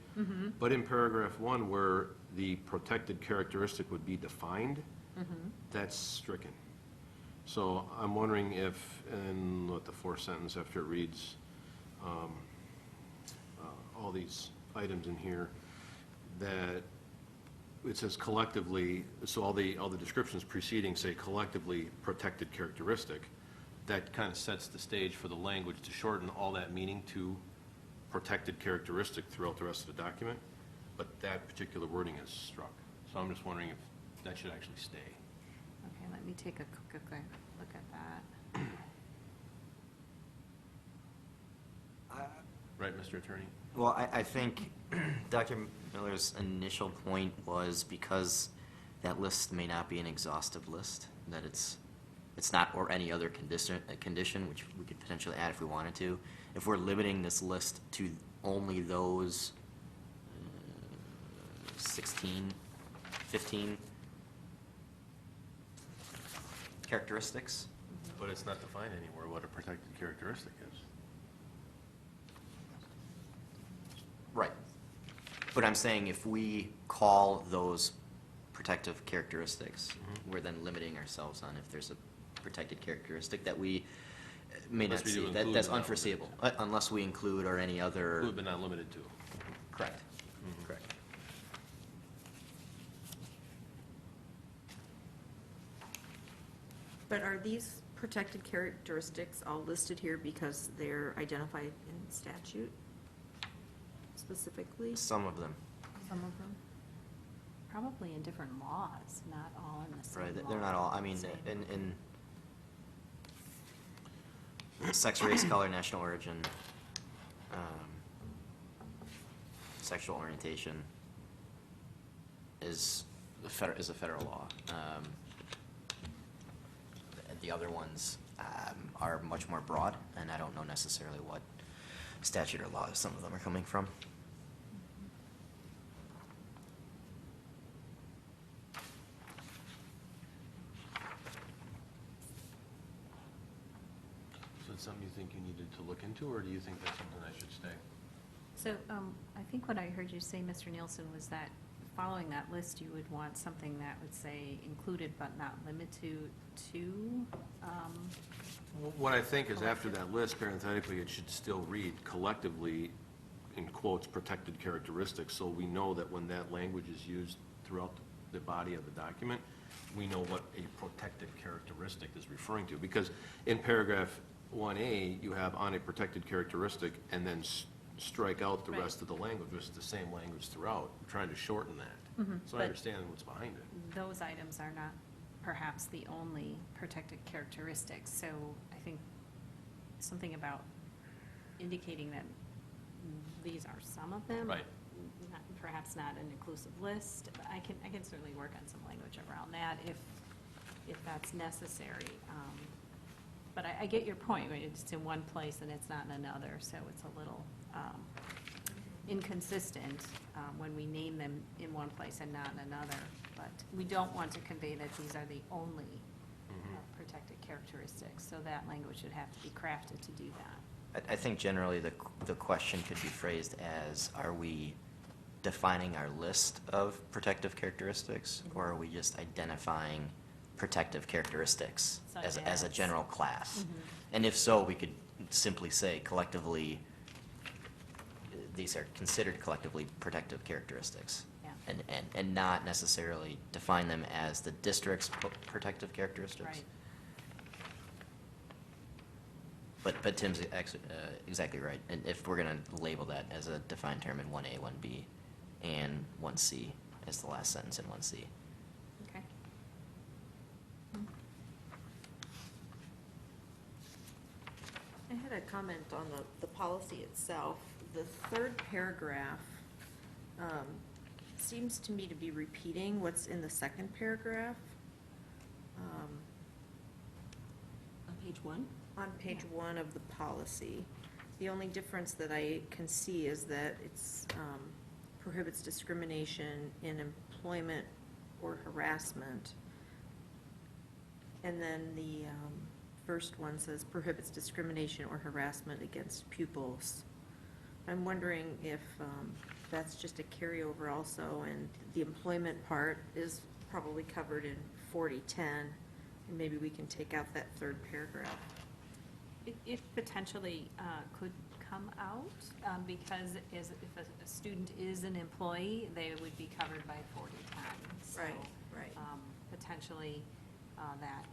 But in paragraph 1, where the protected characteristic would be defined, that's stricken. So I'm wondering if, in the fourth sentence after it reads all these items in here, that it says collectively, so all the descriptions preceding say collectively protected characteristic, that kind of sets the stage for the language to shorten all that meaning to protected characteristic throughout the rest of the document, but that particular wording is struck. So I'm just wondering if that should actually stay. Okay, let me take a quick look at that. Right, Mr. Attorney? Well, I think Dr. Miller's initial point was because that list may not be an exhaustive list, that it's not, or any other condition, which we could potentially add if we wanted to. If we're limiting this list to only those 16, 15 characteristics. But it's not defined anywhere what a protected characteristic is. Right. But I'm saying if we call those protective characteristics, we're then limiting ourselves on if there's a protected characteristic that we may Unless not we do see, include that's but not unforeseeable, unless we include or any other. Include but not limited to. Correct. Correct. But are these protected characteristics all listed here because they're identified in statute specifically? Some of them, Some of them? Probably in different laws, not all in the same law. right, they're not all, I mean, Same. in sex, race, color, national origin, sexual orientation is a federal law. The other ones are much more broad, and I don't know necessarily what statute or law some of them are coming from. So it's something you think you needed to look into, or do you think that's something I should stay? So I think what I heard you say, Mr. Nielsen, was that following that list, you would want something that would say included but not limited to. What I think is after that list, parenthetically, it should still read collectively, in quotes, protected characteristics, so we know that when that language is used throughout the body of the document, we know what a protected characteristic is referring to. Because in paragraph 1A, you have on a protected characteristic, and then strike out the Right. rest of the language, which is the same language throughout. We're trying to shorten that. So I But- understand what's behind it. Those items are not perhaps the only protected characteristics, so I think something about indicating that these are some of them. Right. Perhaps not an inclusive list, but I can certainly work on some language around that if that's necessary. But I get your point, right? It's in one place and it's not in another, so it's a little inconsistent when we name them in one place and not in another. But we don't want to convey that these are the only protected characteristics, so that language should have to be crafted to do that. I think generally the question could be phrased as, are we defining our list of protective characteristics, or are we just identifying protective characteristics Such as a as? general class? And if so, we could simply say collectively, these are considered collectively protective characteristics. Yeah. And not necessarily define them as the district's protective characteristics. Right. But Tim's exactly right. And if we're going to label that as a defined term in 1A, 1B, and 1C as the last sentence in 1C. Okay. I had a comment on the policy itself. The third paragraph seems to me to be repeating what's in the second paragraph. On page 1? On page 1 of the policy. The only difference that I can see is that it's prohibits discrimination in employment or harassment. And then the first one says prohibits discrimination or harassment against pupils. I'm wondering if that's just a carryover also, and the employment part is probably covered in 4010, and maybe we can take out that third paragraph. It potentially could come out, because if a student is an employee, they would be covered by 4010. So, Right. potentially that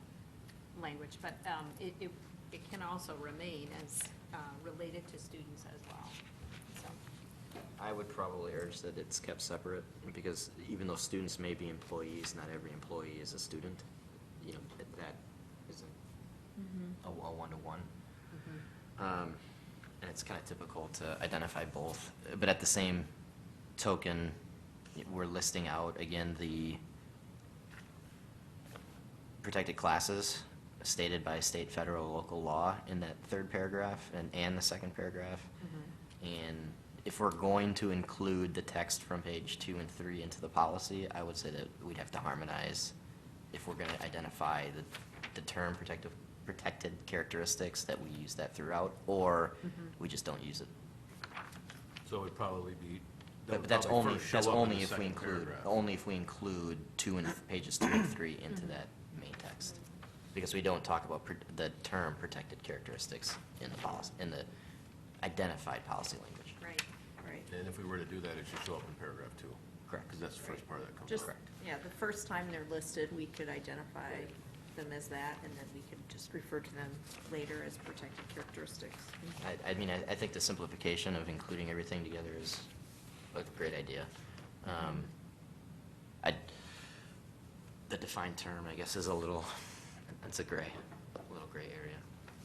language, but it can also remain as related to students as well. So, I would probably urge that it's kept separate, because even though students may be employees, not every employee is a student. You know, that isn't a one-to-one. And it's kind of typical to identify both. But at the same token, we're listing out, again, the protected classes stated by state, federal, local law in that third paragraph and the second paragraph. And if we're going to include the text from page 2 and 3 into the policy, I would say that we'd have to harmonize if we're going to identify the term protected characteristics, that we use that throughout, or we just don't use it. So it would probably be That But that's would probably only, first show that's up in only the if we second include, paragraph. only if we include pages 2 and 3 into that main text. Because we don't talk about the term protected characteristics in the policy, in the identified policy language. Right, right. And if we were to do that, it should show up in paragraph 2. Correct. Because that's the first part that comes Just, out. yeah, the first time they're listed, we could identify them as that, and then we could just refer to them later as protected characteristics. I mean, I think the simplification of including everything together is a great idea. The defined term, I guess, is a little, it's a little gray area.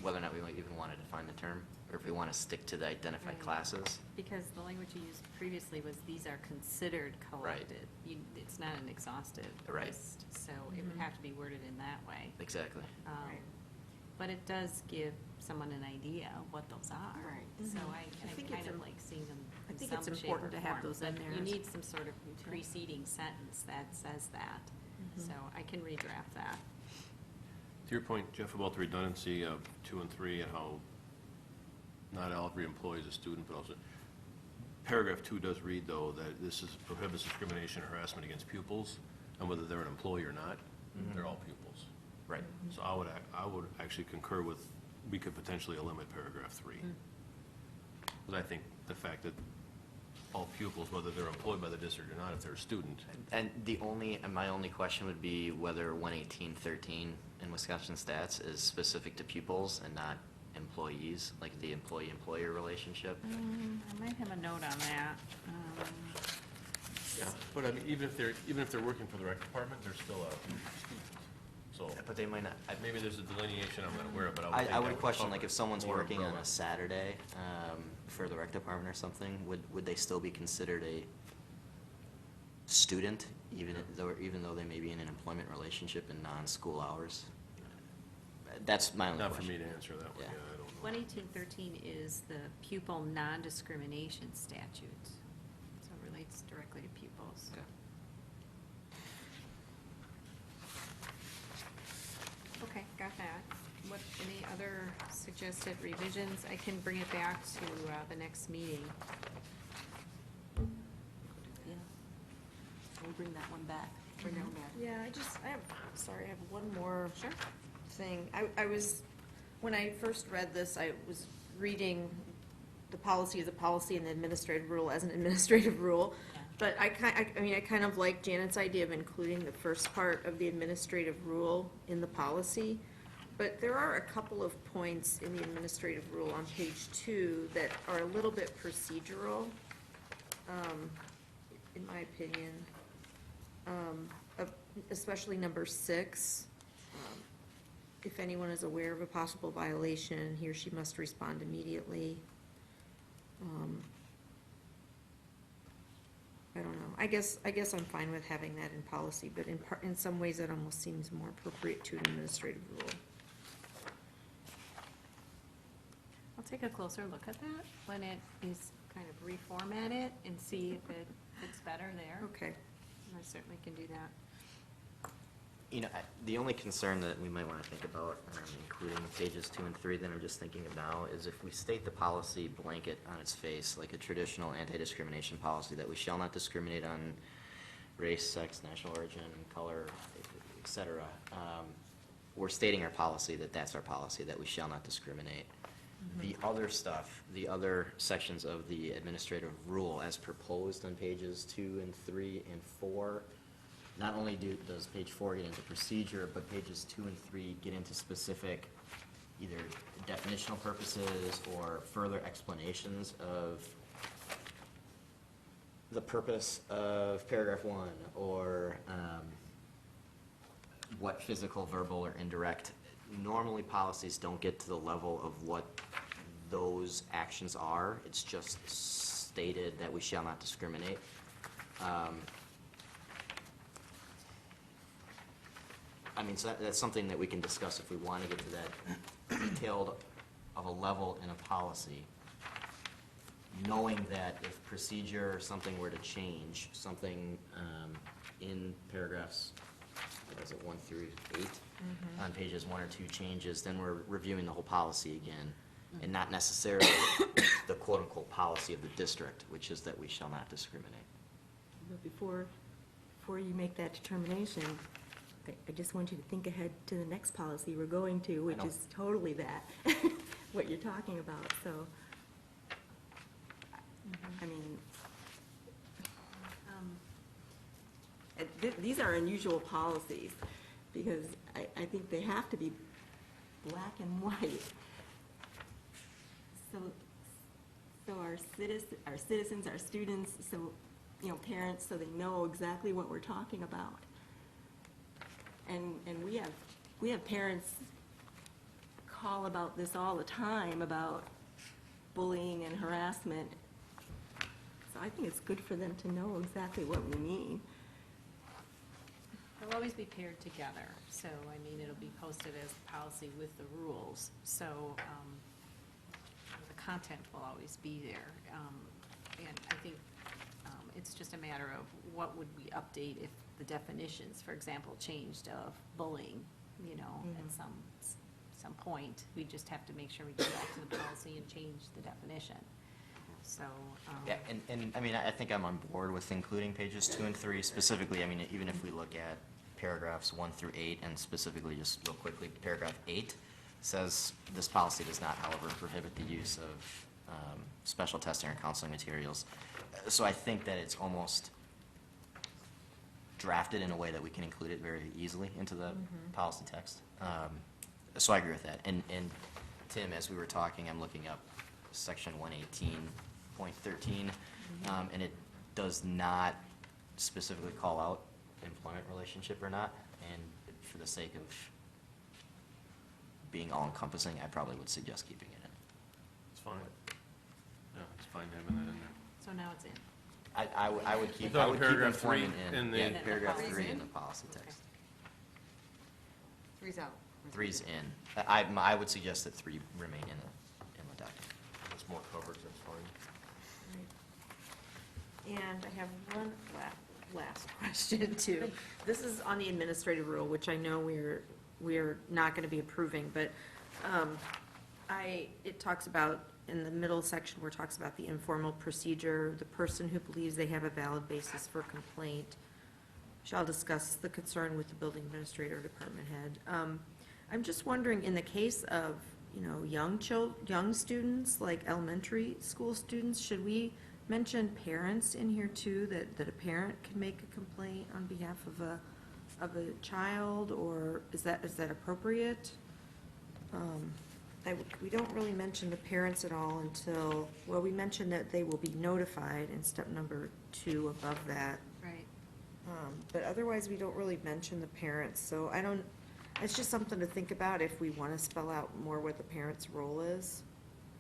Whether or not we might even want to define the term, or if we want to stick to the identified Right. classes. Because the language you used previously was, these are considered collected. It's not an exhaustive Right. list, so it would have to be worded in that way. Exactly. But it does give someone an idea of what those are. Right. So Mhm. I I think kind it's of im- like seeing them I in think some it's shape or important to have form, those in but there You as- need some sort of preceding sentence that says that. So I can redraft that. To your point, Jeff, about the redundancy of 2 and 3 and how not every employee is a student, but also, paragraph 2 does read, though, that this is prohibits discrimination or harassment against pupils, and whether they're an employee or not, they're all pupils. Right. So I would actually concur with, we could potentially eliminate paragraph 3. Because I think the fact that all pupils, whether they're employed by the district or not, if they're a student, And my only question would be whether 118.13 in Wisconsin stats is specific to pupils and not employees, like the employee-employer relationship. I might have a note on that. yeah, but I mean, even if they're working for the rec department, they're still a student. So But they might not, maybe there's a delineation I'm not aware of, but I would think I that would question, cover like, if someone's more working on umbrella. a Saturday for the rec department or something, would they still be considered a student, even though they may be in an employment relationship in non-school hours? That's my only Not question. for me to answer that one, Yeah. yeah, I don't know. 118.13 is the pupil non-discrimination statute, so it relates directly to pupils. Okay. Okay, got that. Any other suggested revisions? I can bring it back to the next meeting. Yeah. We'll bring that one back. Bring that one back. Yeah, I have one more thing. I was, when I first read this, I was reading the policy as a policy and the administrative rule as an administrative rule. But I kind of like Janet's idea of including the first part of the administrative rule in the policy. But there are a couple of points in the administrative rule on page 2 that are a little bit procedural, in my opinion. Especially number 6. If anyone is aware of a possible violation, he or she must respond immediately. I don't know. I guess I'm fine with having that in policy, but in some ways that almost seems more appropriate to an administrative rule. I'll take a closer look at that when it is kind of reformatted and see if it fits better there. Okay. I certainly can do that. You know, the only concern that we might want to think about, including pages 2 and 3 that I'm just thinking of now, is if we state the policy blanket on its face, like a traditional anti-discrimination policy, that we shall not discriminate on race, sex, national origin, color, et cetera. We're stating our policy that that's our policy, that we shall not discriminate. The other stuff, the other sections of the administrative rule as proposed on pages 2 and 3 and 4, not only does page 4 get into procedure, but pages 2 and 3 get into specific either definitional purposes or further explanations of the purpose of paragraph 1, or what physical, verbal, or indirect. Normally, policies don't get to the level of what those actions are. It's just stated that we shall not discriminate. I mean, so that's something that we can discuss if we want to get to that detailed of a level in a policy, knowing that if procedure or something were to change, something in paragraphs, what is it, 1 through 8, on pages 1 or 2 changes, then we're reviewing the whole policy again. and not necessarily the quote-unquote policy of the district, which is that we shall not discriminate. But before you make that determination, I just want you to think ahead to the next policy we're going to, which know. is totally that, what you're talking about, so. I mean, these are unusual policies, because I think they have to be black and white. So our citizens, our students, so, parents, so they know exactly what we're talking about. And we have parents call about this all the time, about bullying and harassment. So I think it's good for them to know exactly what we mean. They'll always be paired together, so, it'll be posted as a policy with the rules, so, the content will always be there. And I think it's just a matter of what would we update if the definitions, for example, changed of bullying, at some point. We just have to make sure we go back to the policy and change the definition. So. Yeah, and I think I'm on board with including pages 2 and 3 specifically. Even if we look at paragraphs 1 through 8, and specifically, just real quickly, paragraph 8 says, this policy does not, however, prohibit the use of special testing or counseling materials. So I think that it's almost drafted in a way that we can include it very easily into the policy text. So I agree with that. And Tim, as we were talking, I'm looking up section 118.13, and it does not specifically call out employment relationship or not, and for the sake of being all-encompassing, I probably would suggest keeping it in. It's fine. Yeah, it's fine having that in there. So now it's in. I would keep, We're I talking would keep paragraph 3 employment in the- Yeah, In the paragraph policy. 3 in the policy text. 3's out. 3's in. I would suggest that 3 remain in the document. It's more coverage, that's fine. And I have one last question too. This is on the administrative rule, which I know we're not going to be approving, but it talks about, in the middle section where it talks about the informal procedure, the person who believes they have a valid basis for complaint shall discuss the concern with the building administrator or department head. I'm just wondering, in the case of, young students, like elementary school students, should we mention parents in here too, that a parent can make a complaint on behalf of a child, or is that appropriate? We don't really mention the parents at all until, well, we mentioned that they will be notified in step number 2 above that. Right. But otherwise, we don't really mention the parents, so it's just something to think about if we want to spell out more what the parent's role is,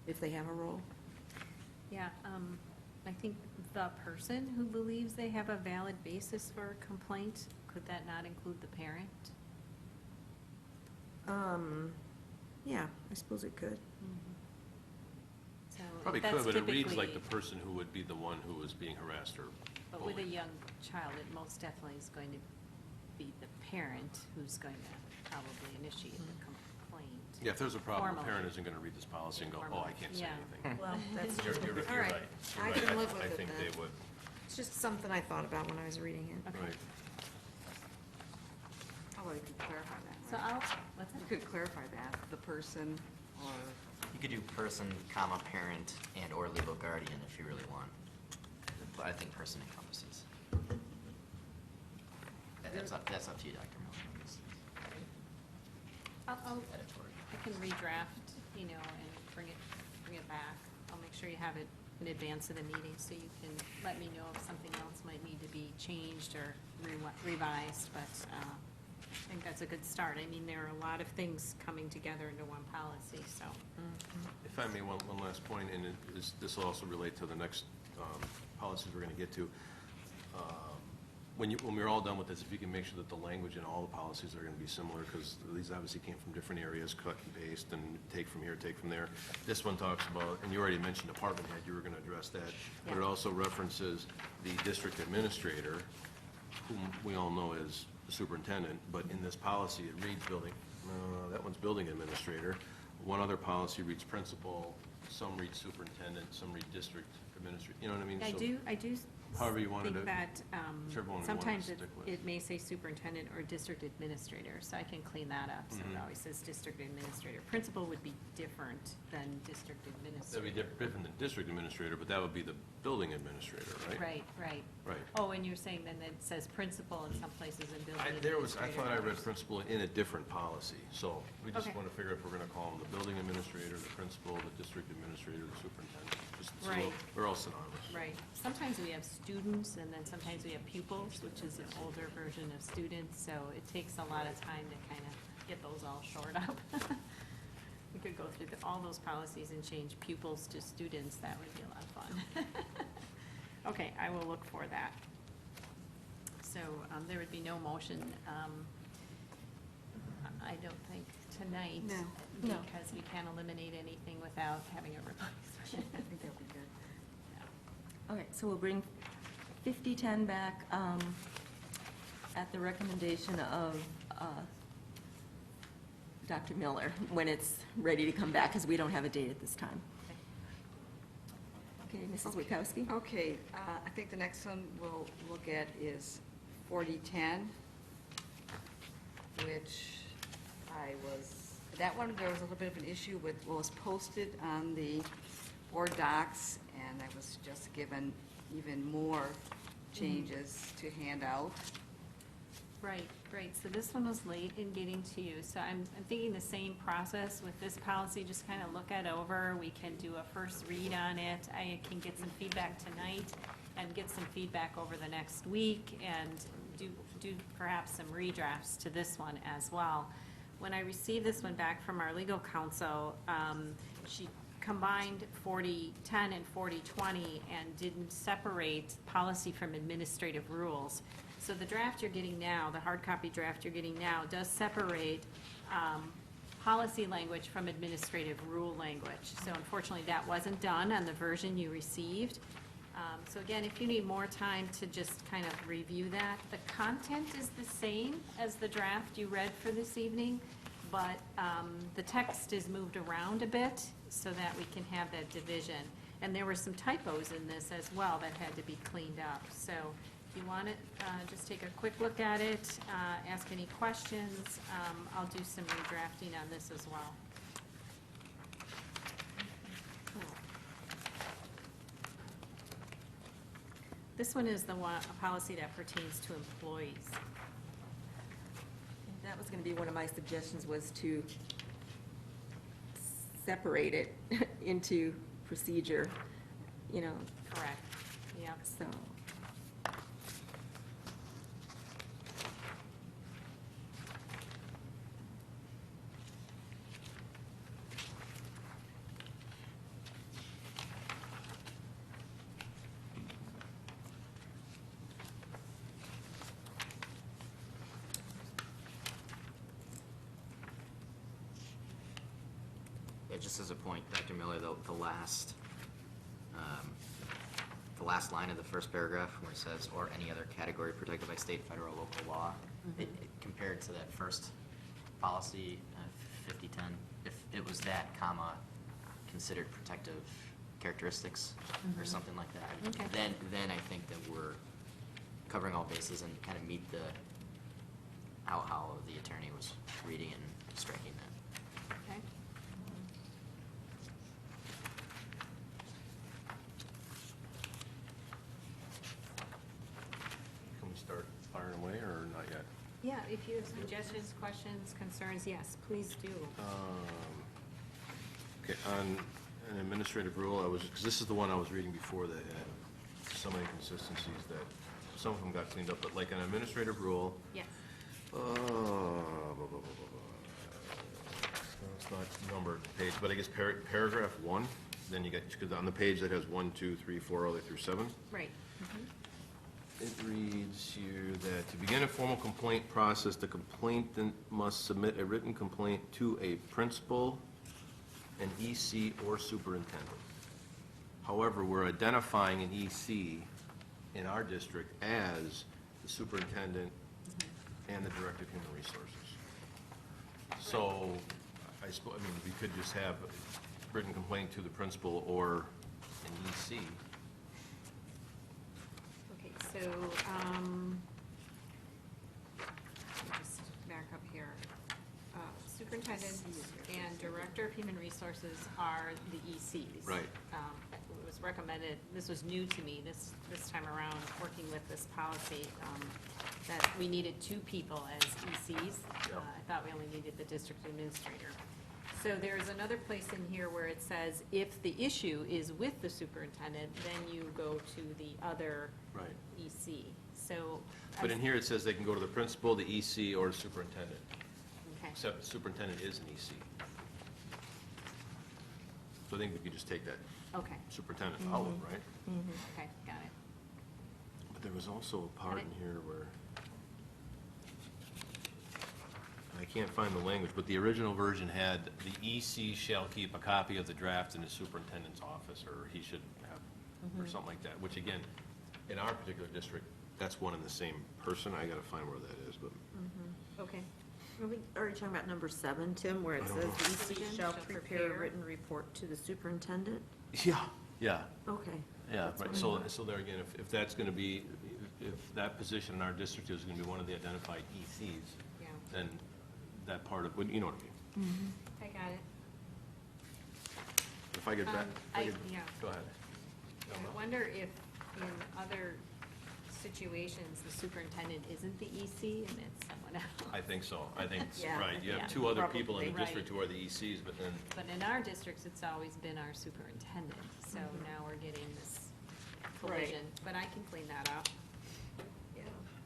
if they have a role. Yeah, I think the person who believes they have a valid basis for a complaint, could that not include the parent? Yeah, I suppose it could. So Probably that's could, but it reads like typically- the person who would be the one who was being harassed or But with a bullied. young child, it most definitely is going to be the parent who's going to probably initiate the complaint. Yeah, if there's a problem, the Formally. parent isn't going to read this policy and go, oh, I can't say Yeah. anything. Well, that's, You're all right. right. You're I right. can live with I it think then. they would, It's just something I thought about when I was reading it. Okay. right. Oh, well, you could clarify that, So right? what's that? You could clarify that, the person or, You could do person, comma, parent, and or legal guardian if you really want. But I think person encompasses. That's up to you, Dr. Miller. Editorial. I can redraft, and bring it back. I'll make sure you have it in advance of the meeting, so you can let me know if something else might need to be changed or revised, but I think that's a good start. There are a lot of things coming together into one policy, so. If I may, one last point, and this will also relate to the next policies we're going to get to. When we're all done with this, if you can make sure that the language in all the policies are going to be similar, because these obviously came from different areas, cut and paste, and take from here, take from there. This one talks about, and you already mentioned department head, you were going to address that, but it Yeah. also references the district administrator, whom we all know as the superintendent, but in this policy, it reads building, that one's building administrator. one other policy reads principal, some read superintendent, some read district administrator, you know what I mean? I do However you wanted think to, that whichever one we wanted to sometimes stick with. it may say superintendent or district administrator, so I can clean that up. So it always says district administrator. Principal would be different than district That'd administrator. be different than district administrator, but that would be the building administrator, right? Right. Right. Oh, and you're saying then it says principal in some places in building I thought I read administrator. principal in a different policy, so we just Okay. want to figure if we're going to call them the building administrator, the principal, the district administrator, the superintendent, just so Right. we're all synonymous. Right. Sometimes we have students, and then sometimes we have pupils, which is an older version of students, so it takes a lot of time to kind of get those all shored up. We could go through all those policies and change pupils to students, that would be a lot of fun. Okay, I will look for that. So there would be no motion, I don't think, tonight. No. No. Because we can't eliminate anything without having a replacement. I think that would be good. Okay, so we'll bring 5010 back at the recommendation of Dr. Miller when it's ready to come back, because we don't have a date at this time. Okay, Mrs. Witkowski? Okay, I think the next one we'll look at is 4010, which that one, there was a little bit of an issue with what was posted on the board docs, and I was just given even more changes to hand out. Right. So this one was late in getting to you. So I'm thinking the same process with this policy, just kind of look it over. We can do a first read on it. I can get some feedback tonight and get some feedback over the next week and do perhaps some redrafts to this one as well. When I received this one back from our legal counsel, she combined 4010 and 4020 and didn't separate policy from administrative rules. So the draft you're getting now, the hard copy draft you're getting now, does separate policy language from administrative rule language. So unfortunately, that wasn't done on the version you received. So again, if you need more time to just kind of review that, the content is the same as the draft you read for this evening, but the text is moved around a bit so that we can have that division. And there were some typos in this as well that had to be cleaned up. So if you want to just take a quick look at it, ask any questions, I'll do some redrafting on this as well. This one is the one, a policy that pertains to employees. That was going to be one of my suggestions, was to separate it into procedure, Correct. Yep. so. Yeah, just as a point, Dr. Miller, the last line of the first paragraph where it says, "or any other category protected by state, federal, local law," compared to that first policy, 5010, if it was that comma considered protective characteristics or something like that, Okay. then I think that we're covering all bases and kind of meet how the attorney was reading and striking that. Okay. Can we start firing away or not yet? Yeah, if you have suggestions, questions, concerns, yes, please do. Okay, on an administrative rule, because this is the one I was reading before that had so many consistencies that some of them got cleaned up, but like an administrative rule, Yes. it's not numbered page, but I guess paragraph 1, then you get, because on the page that has 1, 2, 3, 4, all the way through 7, Right. it reads here that to begin a formal complaint process, the complainant must submit a written complaint to a principal, an EC, or superintendent. However, we're identifying an EC in our district as the superintendent and the director of human resources. So I suppose, I mean, we could just have written complaint to the principal or an EC. Okay, so, let me just back up here. Superintendent and Director of Human Resources are the ECs. Right. It was recommended, this was new to me this time around, working with this policy, that we needed 2 people as ECs. I thought we only needed the district administrator. So there's another place in here where it says, if the issue is with the superintendent, then you go to the other Right. EC. So. But in here, it says they can go to the principal, the EC, or the superintendent, Okay. except the superintendent is an EC. So I think we could just take that Okay, superintendent out, right? okay, got it. But there was also a part in here where, I can't find the language, but the original version had, the EC shall keep a copy of the draft in the superintendent's office, or he should have, or something like that, which again, in our particular district, that's one and the same person. I gotta find where that is, but. Okay. Are you talking about number 7, Tim, where it I says don't know. the EC Superintendent shall shall prepare prepare. a written report to the superintendent? Yeah, Okay. yeah, right, so there again, if that's gonna be, if that position in our district is gonna be one of the identified ECs, Yeah, then that part of, you know what I mean? I got it. If I get back, Yeah. go ahead. I wonder if in other situations, the superintendent isn't the EC and it's someone else. I think so, I think, Yeah, right, you yeah, have 2 other people in the probably. district who are the ECs, but then, But in our districts, it's always been our superintendent, so now we're getting this collision. But I can clean that up.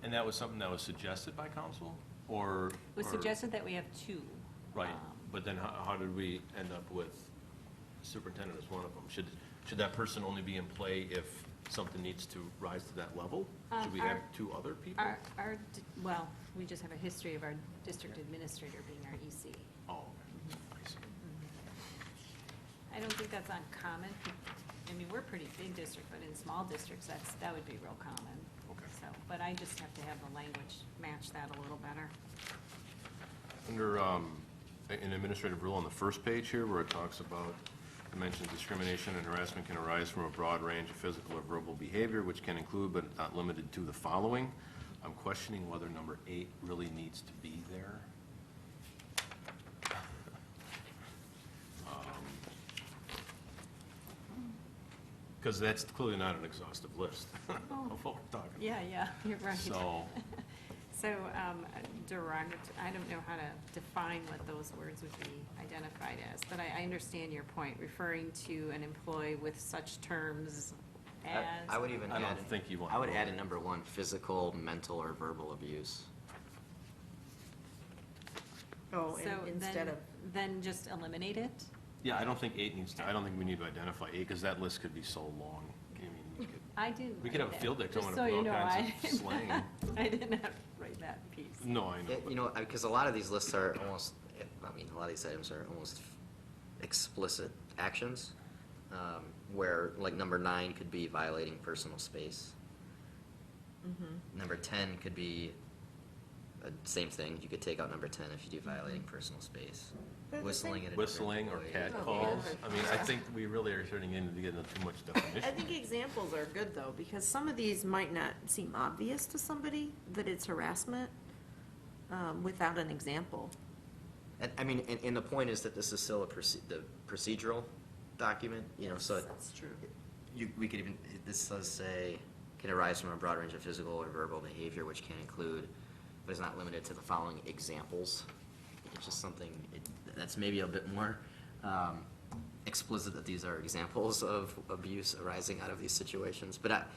and that was something that was suggested by council, or? It was or- suggested that we have 2. Right, um, but then how did we end up with superintendent as one of them? Should that person only be in play if something needs to rise to that level? Should we have Our- 2 other people? Well, we just have a history of our district administrator being our EC. Oh, I see. I don't think that's uncommon. I mean, we're a pretty big district, but in small districts, that would be real common. Okay. So, but I just have to have the language match that a little better. Under an administrative rule on the first page here, where it talks about, it mentions discrimination and harassment can arise from a broad range of physical or verbal behavior, which can include but not limited to the following. I'm questioning whether number 8 really needs to be there. Because that's clearly not an exhaustive list of what we're talking about. Yeah, you're right. So, So, I don't know how to define what those words would be identified as, but I understand your point, referring to an employee with such terms as. I would even I add. don't think you want. I would to add go in number 1, physical, mental, or verbal abuse. Oh, So instead then, of, then just eliminate it? Yeah, I don't think 8 needs to, I don't think we need to identify 8, because that list could be so long. I mean, I didn't. we could have a write field day that. coming Just up so you with know, all kinds of I- slang. I didn't have to write that piece. No, I know. You know, because a lot of these lists are almost, I mean, a lot of these items are almost explicit actions, where, like, number 9 could be violating personal space. Number 10 could be, same thing, you could take out number 10 if you do violating personal space. They're the Whistling same. at a Whistling or different cat employee. calls. I mean, I think we really are turning into getting too much definition. I think examples are good, though, because some of these might not seem obvious to somebody that it's harassment without an example. And, I mean, and the point is that this is still the procedural document, you know, so That's true. we could even, this does say, can arise from a broad range of physical or verbal behavior, which can include, but is not limited to the following examples. It's just something, that's maybe a bit more explicit that these are examples of abuse arising out of these situations. But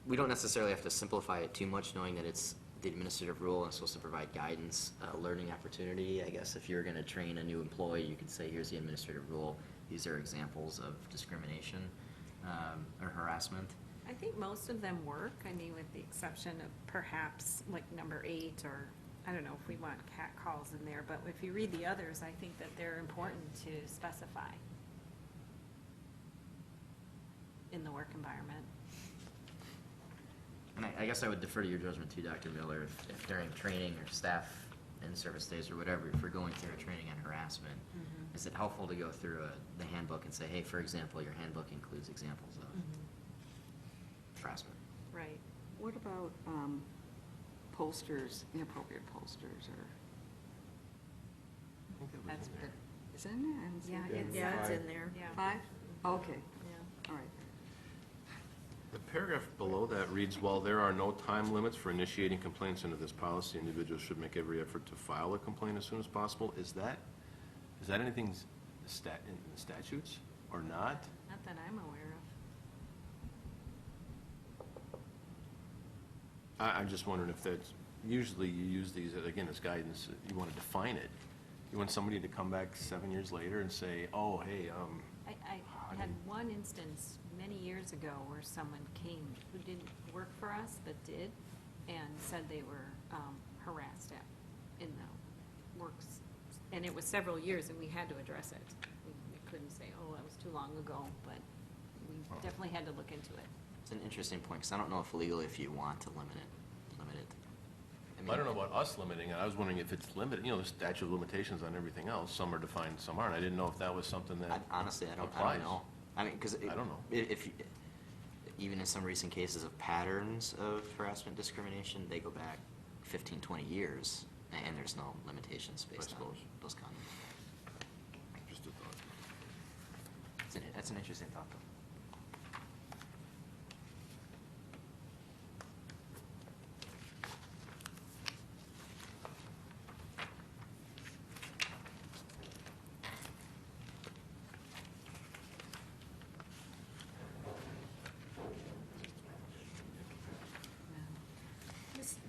we don't necessarily have to simplify it too much, knowing that it's the administrative rule and it's supposed to provide guidance, learning opportunity. I guess if you're going to train a new employee, you could say, here's the administrative rule. These are examples of discrimination or harassment. I think most of them work, I mean, with the exception of perhaps like number 8, or, I don't know if we want cat calls in there, but if you read the others, I think that they're important to specify in the work environment. And I guess I would defer to your judgment too, Dr. Miller, if during training or staff in-service days or whatever, if we're going through a training on harassment, is it helpful to go through the handbook and say, hey, for example, your handbook includes examples of harassment? Right. What about posters, inappropriate posters, or, That's good. is that in there? I haven't seen Yeah, it. it's, Yeah, it's in there. yeah. 5? Okay, Yeah. all right. The paragraph below that reads, while there are no time limits for initiating complaints under this policy, individuals should make every effort to file a complaint as soon as possible. Is that anything in the statutes or not? Not that I'm aware of. I'm just wondering if that's, usually you use these, again, as guidance, you want to define it. You want somebody to come back 7 years later and say, oh, hey, I had one instance many years ago where someone came who didn't work for us, but did, and said they were harassed in the works. And it was several years, and we had to address it. We couldn't say, oh, that was too long ago, but we definitely had to look into it. It's an interesting point, because I don't know if legally if you want to limit it. I don't know about us limiting it. I was wondering if it's limited, the statute of limitations on everything else. Some are defined, some aren't. I didn't know if that was something that Honestly, I don't applies. know. I mean, because I don't know. If, even in some recent cases of patterns of harassment discrimination, they go back 15, 20 years, and there's no limitations based on suppose. those conduct. Just a thought. That's an interesting thought, though.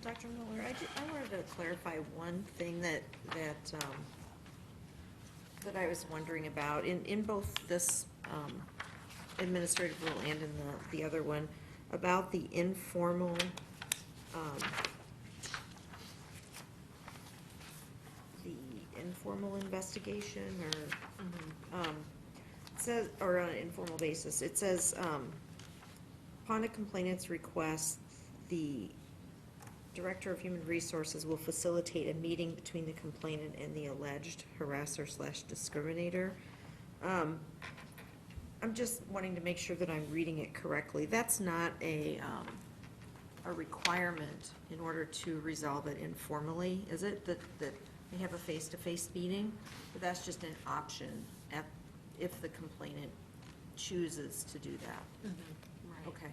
Dr. Miller, I wanted to clarify one thing that I was wondering about, in both this administrative rule and in the other one, about the informal, investigation, or, it says, or on an informal basis, it says, upon a complainant's request, the Director of Human Resources will facilitate a meeting between the complainant and the alleged harasser/discriminator. I'm just wanting to make sure that I'm reading it correctly. That's not a requirement in order to resolve it informally, is it? That they have a face-to-face meeting? But that's just an option if the complainant chooses to do that? Right. Okay.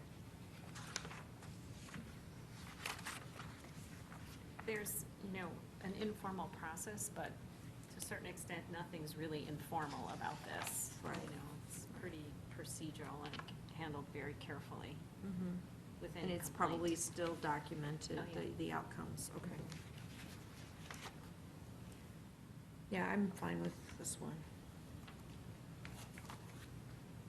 There's, an informal process, but to a certain extent, nothing's really informal about this. Right. It's pretty procedural and handled very carefully within And it's complaint. probably still documented, Oh, yeah. the outcomes, okay. Yeah, I'm fine with this one.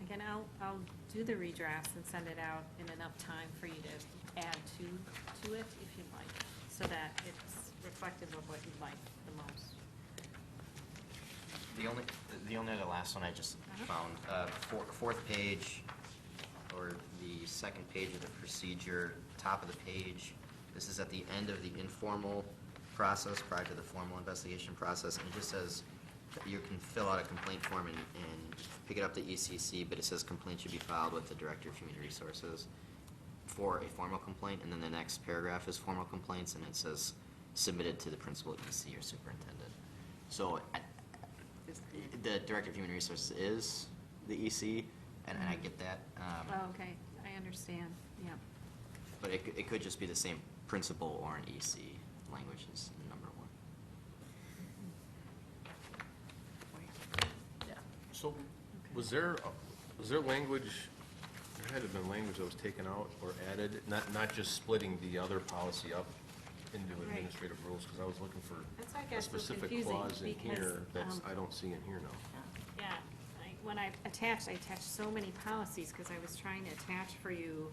Again, I'll do the redrafts and send it out in enough time for you to add to it if you'd like, so that it's reflective of what you'd like the most. The only other last one I just found, fourth page, or the second page of the procedure, top of the page, this is at the end of the informal process prior to the formal investigation process, and it just says that you can fill out a complaint form and pick it up to ECC, but it says complaint should be filed with the Director of Human Resources for a formal complaint, and then the next paragraph is formal complaints, and it says submitted to the principal, EC, or superintendent. So the Director of Human Resources is the EC, and I get that. Oh, okay, I understand, yeah. But it could just be the same principal or an EC language is number one. So, was there language, there had to have been language that was taken out or added, not just splitting the other policy up into Right. administrative rules, because I was looking for That's why I a guess it was specific confusing, clause in because, here that's, I don't see in here now. Yeah, when I attached so many policies, because I was trying to attach for you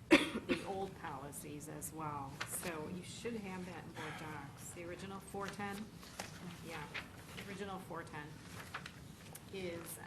the old policies as well. So you should have that in board docs. The original 410, yeah, the original 410 is,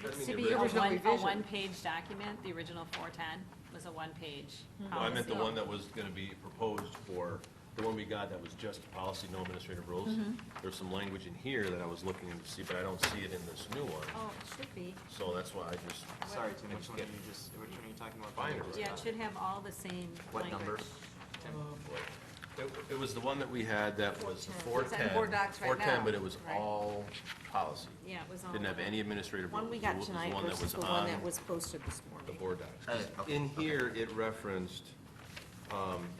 Doesn't used mean to the be original a revision. one-page document, the original 410. was a one-page Well, I meant the policy. one that was going to be proposed for, the one we got that was just policy, no administrative rules. There's some language in here that I was looking to see, but I don't see it in this new one. Oh, it should be. So that's why I just, Sorry, Tim, which one are you talking about? Binders. Yeah, it should have all the same What language. number? it was the one that we had that was the 410. It's on 410. board docs right 410, now. but it was Right. all policy. Yeah, it was all. Didn't have any administrative rules. One we got It was tonight one that versus was the one on that was posted this the morning. board docs. Okay, In okay. here, it referenced,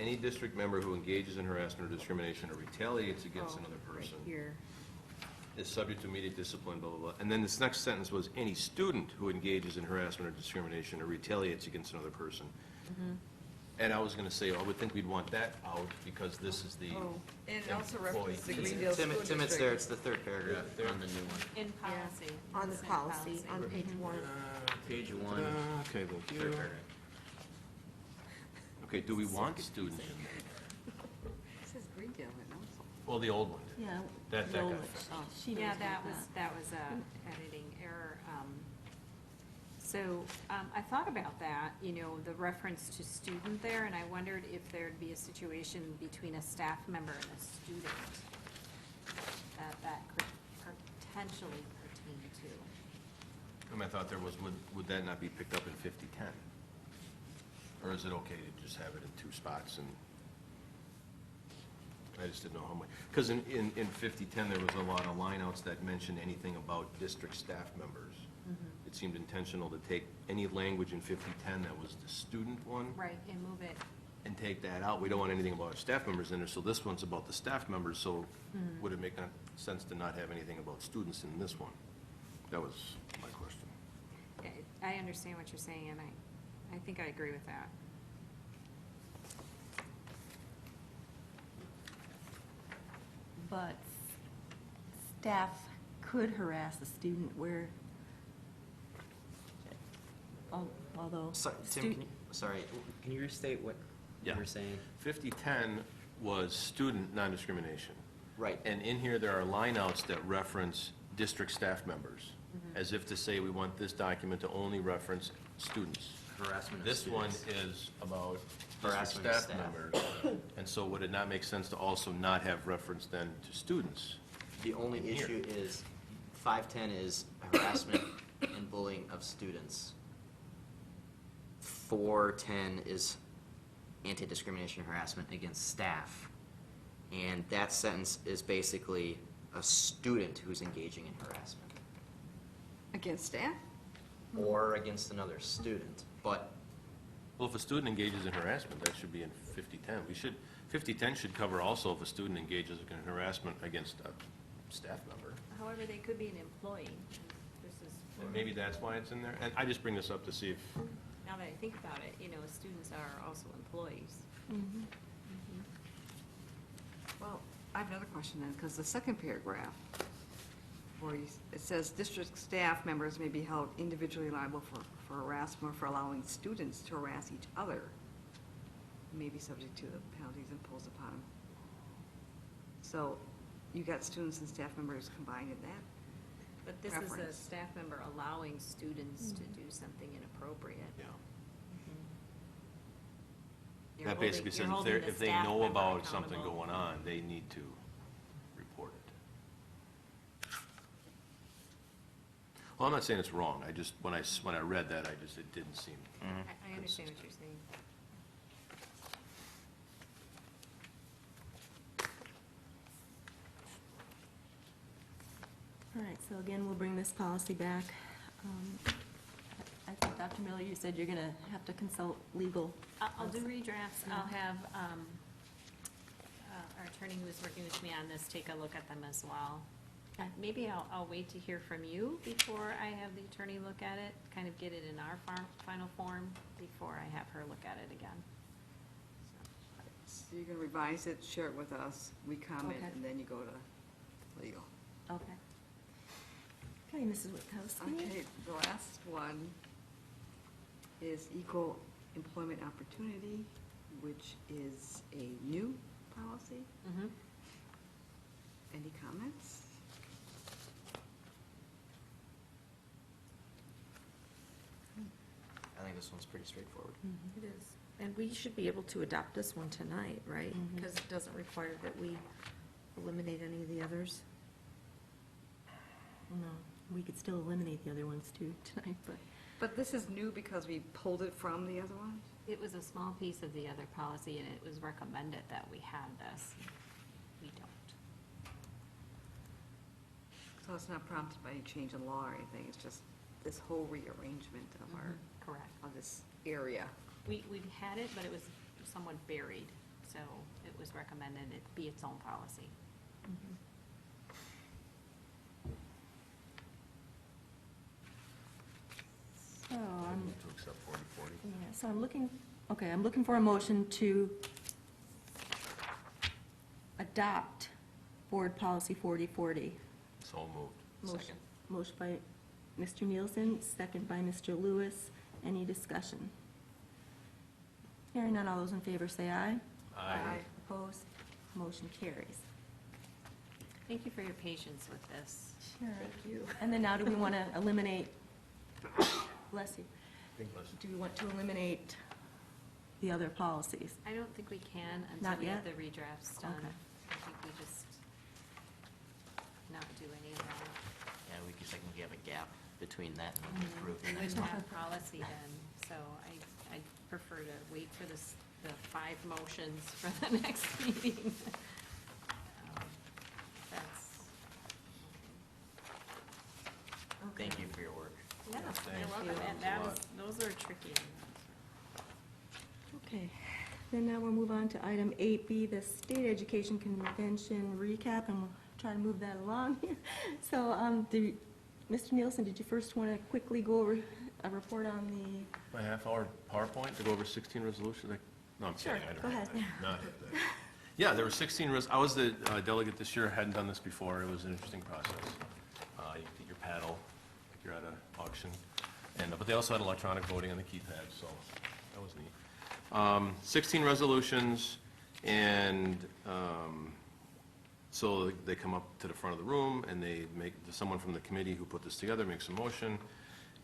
any district member who engages in harassment or discrimination or retaliates against Oh, another right person here. is subject to immediate discipline, blah, blah, blah. And then this next sentence was, any student who engages in harassment or discrimination or retaliates against another person. And I was gonna say, I would think we'd want that out, because this is the, Oh, and it also employee. references the Greenville School Tim, District. it's there, it's the third paragraph on the new one. In policy. On the It's in policy, on page one. Page one, okay, thank third you. paragraph. Okay, do we want students in there? It says Greenville, it also. Well, the old one did. Yeah. That got Lola, fixed. she knows Yeah, about that was a editing error. So I thought about that, you know, the reference to student there, and I wondered if there'd be a situation between a staff member and a student that could potentially pertain to. And I thought there was, would that not be picked up in 5010? Or is it okay to just have it in two spots and, I just didn't know how much, because in 5010, there was a lot of lineouts that mentioned anything about district staff members. It seemed intentional to take any language in 5010 that was the student one Right, and move it. and take that out. We don't want anything about our staff members in there, so this one's about the staff members, so would it make sense to not have anything about students in this one? That was my question. I understand what you're saying, and I think I agree with that. But staff could harass a student where, although. Sorry, Tim, can you restate what you Yeah. were saying? 5010 was student non-discrimination. Right. And in here, there are lineouts that reference district staff members, as if to say we want this document to only reference students. Harassment of This one students. is about district Harassment of staff staff. members. And so would it not make sense to also not have reference then to students? The only in here. issue is 510 is harassment and bullying of students. 410 is anti-discrimination harassment against staff. And that sentence is basically a student who's engaging in harassment Against staff? or against another student. But Well, if a student engages in harassment, that should be in 5010. 5010 should cover also if a student engages in harassment against a staff member. However, they could be an employee. This is, And maybe that's why it's in there. And I just bring this up to see if, now that I think about it, you know, students are also employees. Well, I have another question then, because the second paragraph, where it says district staff members may be held individually liable for harassment or for allowing students to harass each other, may be subject to the penalties imposed upon them. So you got students and staff members combined in that? But this is a Reference. staff member allowing students to do something inappropriate. yeah. You're That holding- basically says you're if holding they're, the if they staff know member about something accountable. going on, they need to report it. Well, I'm not saying it's wrong. I just, when I read that, it didn't seem. I understand what you're saying. All right, so again, we'll bring this policy back. I think, Dr. Miller, you said you're going to have to consult legal. I'll do redrafts. I'll have our attorney who is working with me on this take a look at them as well. Maybe I'll wait to hear from you before I have the attorney look at it, kind of get it in our final form before I have her look at it again. So you're going to revise it, share it with us, we comment, Okay. and then you go to legal. Okay. Okay, Mrs. Witkowski. Okay, the last one is equal employment opportunity, which is a new policy. Any comments? think this one's pretty straightforward. It is. And we should be able to adopt this one tonight, right? Mhm. Because it doesn't require that we eliminate any of the others. No, we could still eliminate the other ones too tonight, but. But this is new because we pulled it from the other ones? It was a small piece of the other policy, and it was recommended that we have this. We don't. So it's not prompted by any change in law or anything, it's just this whole rearrangement of our, Correct. of this area. We've had it, but it was somewhat buried, so it was recommended it be its own policy. So I'm, To accept 40/40. yeah, so I'm looking for a motion to adopt Board Policy 4040. So moved. Motion. Motion by Mr. Nielsen, second by Mr. Lewis. Any discussion? Hearing none, all those in favor say aye. Aye. Opposed? Motion carries. Thank you for your patience with this. Sure. Thank you. And then now do we want to eliminate, bless you, do we want to eliminate the other policies? I don't think we can until Not we have yet? the redrafts done. Okay. I think we just not do any of that. Yeah, we could, we have a gap between that and approving. We wouldn't have policy then, so I prefer to wait for the 5 motions for the next meeting. That's, Thank you for your work. yeah, thanks. you're welcome, and those are tricky. Okay, then now we'll move on to item 8B, the State Education Convention recap, and we'll try to move that along here. So, Mr. Nielsen, did you first want to quickly go over a report on the? My half-hour PowerPoint to go over 16 resolutions? No, I'm kidding. Sure, I don't go have ahead. that. Not have that. Yeah, there were 16 I was the delegate this year, hadn't done this before. It was an interesting process. You get your paddle, like you're at an auction. But they also had electronic voting on the keypad, so that was neat. 16 resolutions, and so they come up to the front of the room, and someone from the committee who put this together makes a motion.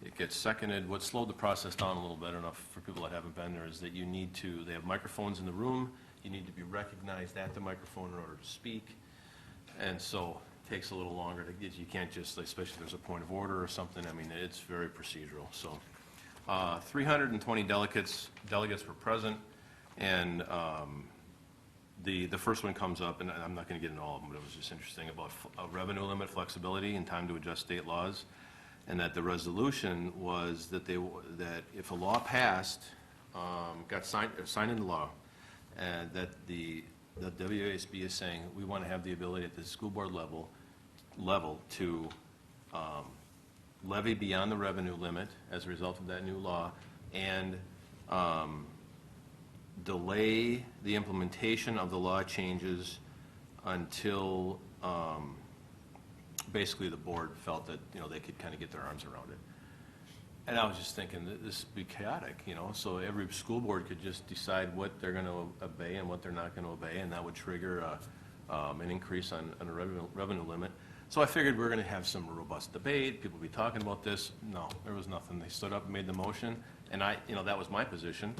It gets seconded. What slowed the process down a little bit, enough for people that haven't been there, is that they have microphones in the room. You need to be recognized at the microphone in order to speak. And so it takes a little longer to get, you can't just, especially if there's a point of order or something, I mean, it's very procedural. So 320 delegates were present, and the first one comes up, and I'm not going to get into all of them, but it was just interesting about revenue limit flexibility and time to adjust state laws, and that the resolution was that that if a law passed, got signed into law, and that the WASB is saying, we want to have the ability at the school board level to levy beyond the revenue limit as a result of that new law, and delay the implementation of the law changes until basically the board felt that, they could kind of get their arms around it. And I was just thinking that this would be chaotic, so every school board could just decide what they're going to obey and what they're not going to obey, and that would trigger an increase on a revenue limit. So I figured we were going to have some robust debate, people would be talking about this. No, there was nothing. They stood up and made the motion, and that was my position.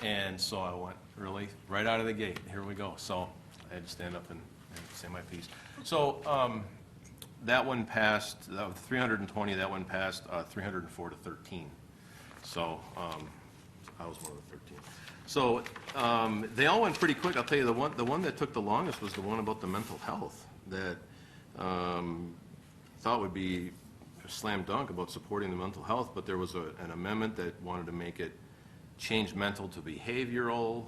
And so I went really right out of the gate, here we go. So I had to stand up and say my piece. So that one passed, 320, that one passed 304 to 13. So I was one of the 13. So they all went pretty quick. I'll tell you, the one that took the longest was the one about the mental health that thought would be a slam dunk about supporting the mental health, but there was an amendment that wanted to make it change mental to behavioral,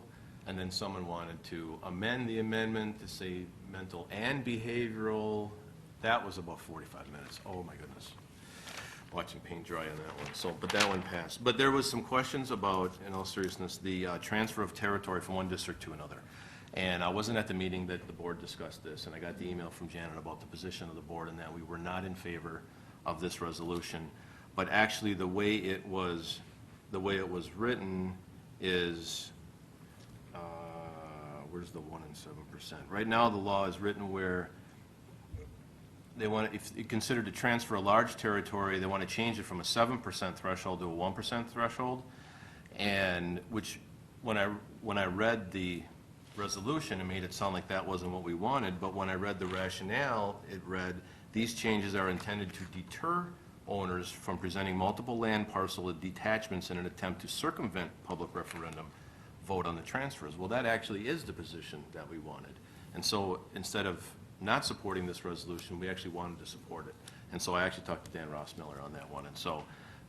and then someone wanted to amend the amendment to say mental and behavioral. That was about 45 minutes. Oh, my goodness. Watching paint dry on that one. So, but that one passed. But there was some questions about, in all seriousness, the transfer of territory from one district to another. And I wasn't at the meeting that the board discussed this, and I got the email from Janet about the position of the board and that we were not in favor of this resolution. But actually, the way it was written is, where's the 1 and 7%? Right now, the law is written where they want, if you consider to transfer a large territory, they want to change it from a 7% threshold to a 1% threshold. And which, when I read the resolution, it made it sound like that wasn't what we wanted, but when I read the rationale, it read, these changes are intended to deter owners from presenting multiple land parcel detachments in an attempt to circumvent public referendum vote on the transfers. Well, that actually is the position that we wanted. And so instead of not supporting this resolution, we actually wanted to support it. And so I actually talked to Dan Rossmiller on that one. And so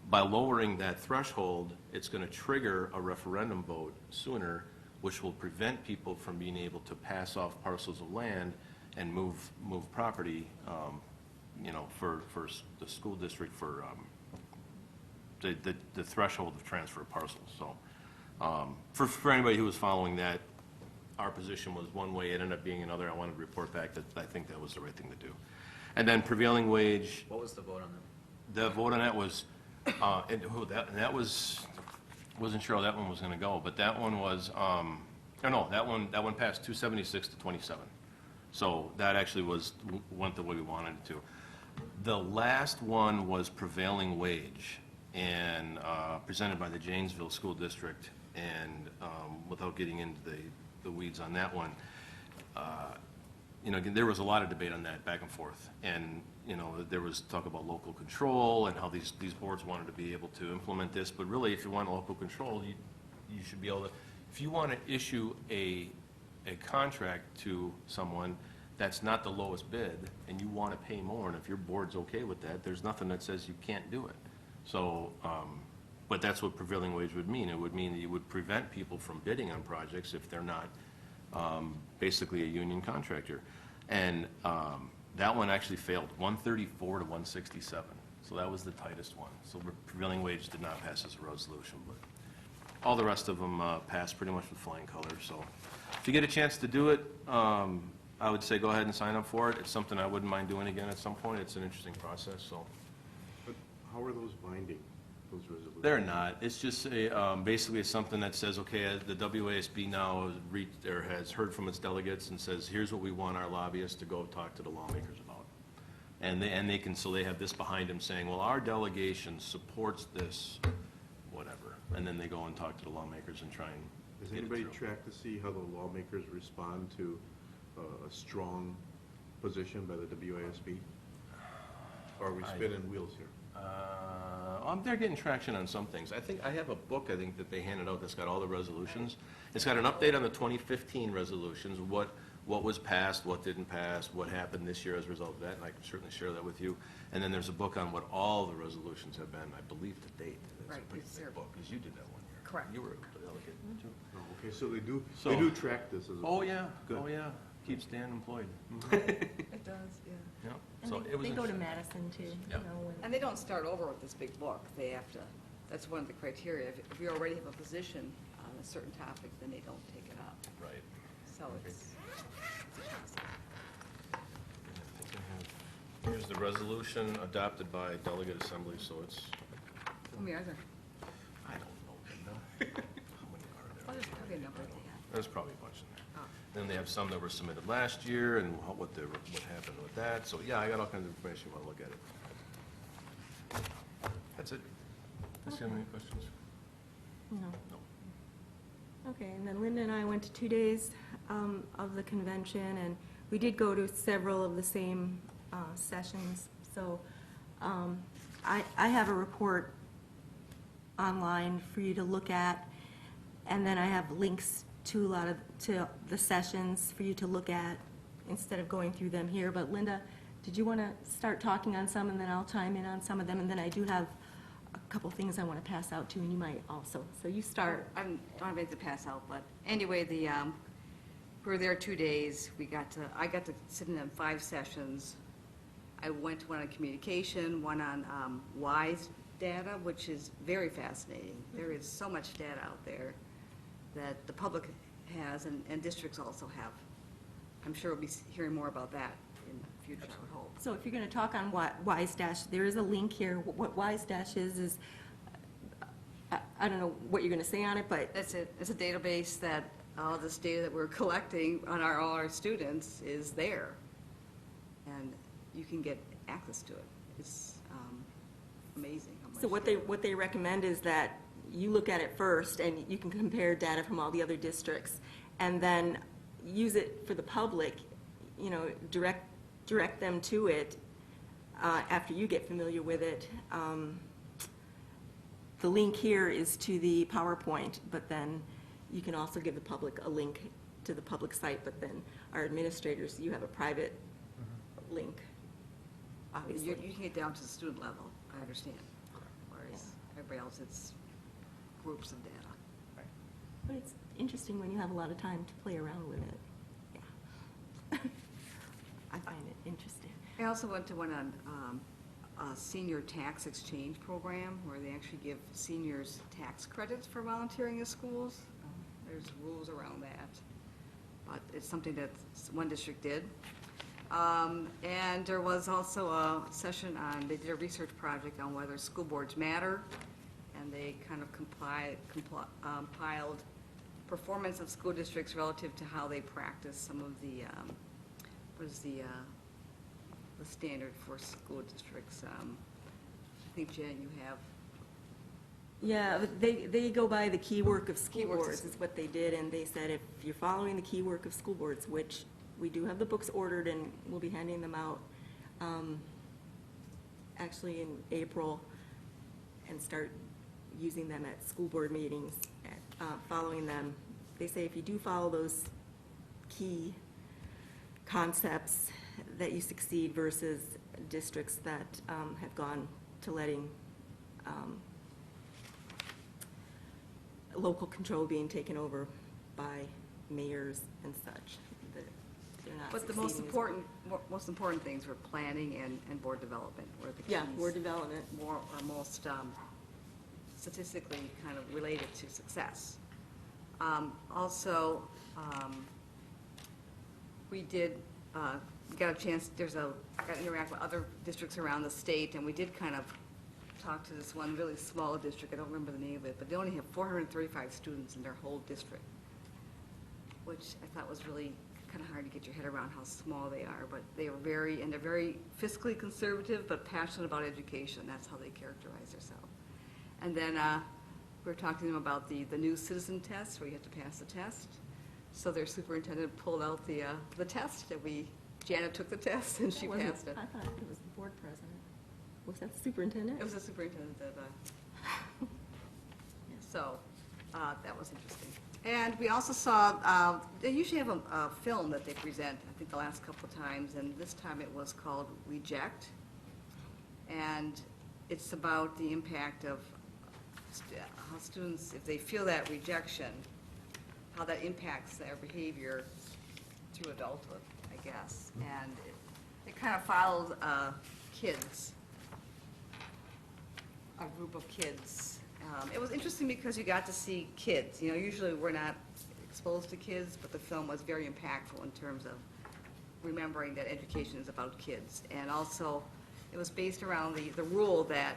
by lowering that threshold, it's going to trigger a referendum vote sooner, which will prevent people from being able to pass off parcels of land and move property, you know, for the school district for the threshold of transfer of parcels. So for anybody who was following that, our position was one way, it ended up being another. I wanted to report back that I think that was the right thing to do. And then prevailing wage. What was the vote on that? The vote on that was, that wasn't sure how that one was going to go, but that one was, no, that one passed 276 to 27. So that actually went the way we wanted it to. The last one was prevailing wage, and presented by the Janesville School District, and without getting into the weeds on that one, you know, there was a lot of debate on that back and forth, and you know, there was talk about local control and how these boards wanted to be able to implement this, but really, if you want local control, you should be able to, if you want to issue a contract to someone that's not the lowest bid, and you want to pay more, and if your board's okay with that, there's nothing that says you can't do it. So, but that's what prevailing wage would mean. It would mean that you would prevent people from bidding on projects if they're not basically a union contractor. And that one actually failed, 134 to 167. So that was the tightest one. So prevailing wage did not pass as a resolution, but all the rest of them passed pretty much with flying colors. So if you get a chance to do it, I would say go ahead and sign up for it. It's something I wouldn't mind doing again at some point. It's an interesting process, so. But how are those binding, those resolutions? They're not. It's just basically it's something that says, okay, the WASB now has heard from its delegates and says, here's what we want our lobbyists to go talk to the lawmakers about. And they can, so they have this behind them saying, well, our delegation supports this, whatever. And then they go and talk to the lawmakers and try and Has get it anybody through. tracked to see how the lawmakers respond to a strong position by the WASB? Or are we spinning wheels here? They're getting traction on some things. I have a book, I think, that they handed out that's got all the resolutions. It's got an update on the 2015 resolutions, what was passed, what didn't pass, what happened this year as a result of that, and I can certainly share that with you. And then there's a book on what all the resolutions have been, I believe, to date. It's a Right, pretty it's thick there. book, because you did that one year. Correct. You were a delegate, too. Oh, okay, so they do track this as a. Oh, yeah, Good. oh, yeah. Keeps Dan employed. It does, yeah. Yeah. And So it was they go to interesting. Madison too, you Yep. know, when- And they don't start over with this big book. They have to, that's one of the criteria. If we already have a position on a certain topic, then they don't take it up. Right. So it's a process. I think I have, here's the resolution adopted by delegate assembly, so it's, How many are there? I don't know, Linda. How many are Oh, there? there's probably a number they have. There's probably a bunch in there. Oh. Then they have some that were submitted last year and what happened with that. So, yeah, I got all kinds of information. You want to look at it. That's it. Does you have any questions? No. No. Okay, and then Linda and I went to 2 days of the convention, and we did go to several of the same sessions. So I have a report online for you to look at, and then I have links to to the sessions for you to look at instead of going through them here. But Linda, did you want to start talking on some, and then I'll chime in on some of them, and then I do have a couple things I want to pass out to, and you might also. So you start. I don't have anything to pass out, but anyway, we were there 2 days. I got to sit in 5 sessions. I went to one on communication, one on WISE data, which is very fascinating. There is so much data out there that the public has and districts also have. I'm sure we'll be hearing more about that in the future, I would hope. So if you're going to talk on WISE Dash, there is a link here. What WISE Dash is I don't know what you're going to say on it, but It's a database that all this data that we're collecting on all our students is there. And you can get access to it. It's amazing how much. so what they recommend is that you look at it first, and you can compare data from all the other districts, and then use it for the public, you know, direct them to it after you get familiar with it. The link here is to the PowerPoint, but then you can also give the public a link to the public site, but then our administrators, you have a private link, obviously. You can get down to the student level, I understand. Whereas everybody else, it's groups of data. But it's interesting when you have a lot of time to play around with it. Yeah. I find it interesting. I also went to one on a senior tax exchange program where they actually give seniors tax credits for volunteering in schools. There's rules around that, but it's something that one district did. And there was also a session on, they did a research project on whether school boards matter, and they kind of compiled performance of school districts relative to how they practice some of the, what is the standard for school districts. I think, Jen, you have. Yeah, but they go by the key work of school Key works of boards is what they did, and they said if you're following the key work of school boards, which we do have the books ordered and we'll be handing them out actually in April, and start using them at school board meetings, following them. They say if you do follow those key concepts, that you succeed versus districts that have gone to letting local control being taken over by mayors and such. That they're not But the succeeding as most important things were planning and board development were the keys. Yeah, board development. More or most statistically kind of related to success. Also, we did, got a chance, got to interact with other districts around the state, and we did kind of talk to this one really small district, I don't remember the name of it, but they only have 435 students in their whole district, which I thought was really kind of hard to get your head around how small they are, but they were they're very fiscally conservative, but passionate about education. That's how they characterize themselves. And then we were talking to them about the new citizen test, where you have to pass the test. So their superintendent pulled out the test, and Janet took the test, and she passed it. I thought it was the board president. Was that the superintendent? It was the superintendent that, so, that was interesting. And we also saw, they usually have a film that they present, I think the last couple of times, and this time it was called Reject. And it's about the impact of how students, if they feel that rejection, how that impacts their behavior through adulthood, I guess. And it kind of followed kids, a group of kids. It was interesting because you got to see kids. You know, usually we're not exposed to kids, but the film was very impactful in terms of remembering that education is about kids. And also, it was based around the rule that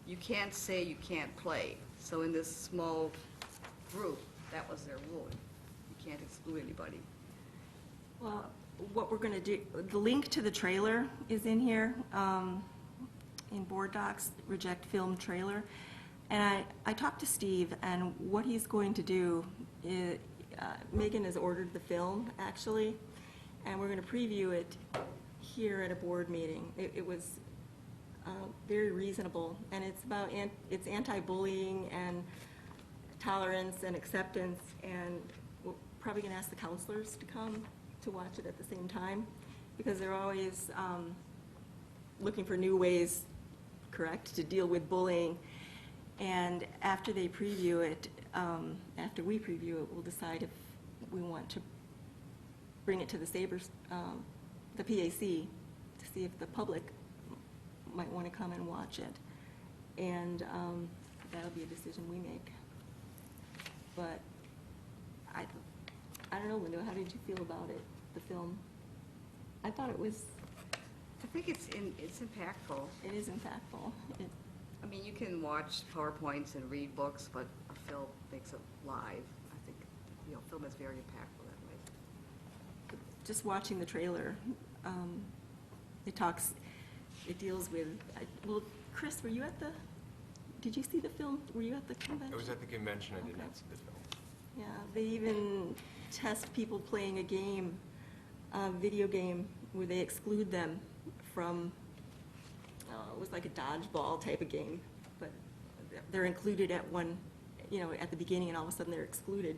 you can't say you can't play. So in this small group, that was their rule. You can't exclude anybody. Well, what we're going to do, the link to the trailer is in here, in board docs, Reject Film Trailer. And I talked to Steve, and what he's going to do is, Megan has ordered the film, actually, and we're going to preview it here at a board meeting. It was very reasonable, and it's about, it's anti-bullying and tolerance and acceptance, and we're probably going to ask the counselors to come to watch it at the same time, because they're always looking for new ways, correct, to deal with bullying. And after they preview it, after we preview it, we'll decide if we want to bring it to the Sabres, the PAC, to see if the public might want to come and watch it. And that'll be a decision we make. But I don't know, Linda, how did you feel about it, the film? I thought it was... I think it's impactful. It is impactful. I mean, you can watch PowerPoints and read books, but a film makes it live. I think, film is very impactful that way. Just watching the trailer, it deals with, well, Chris, were you at the, did you see the film? Were you at the convention? I was at the convention, I did Okay. not see the film. Yeah, they even test people playing a game, a video game, where they exclude them from, it was like a dodgeball type of game, but they're included at one, at the beginning, and all of a sudden they're excluded.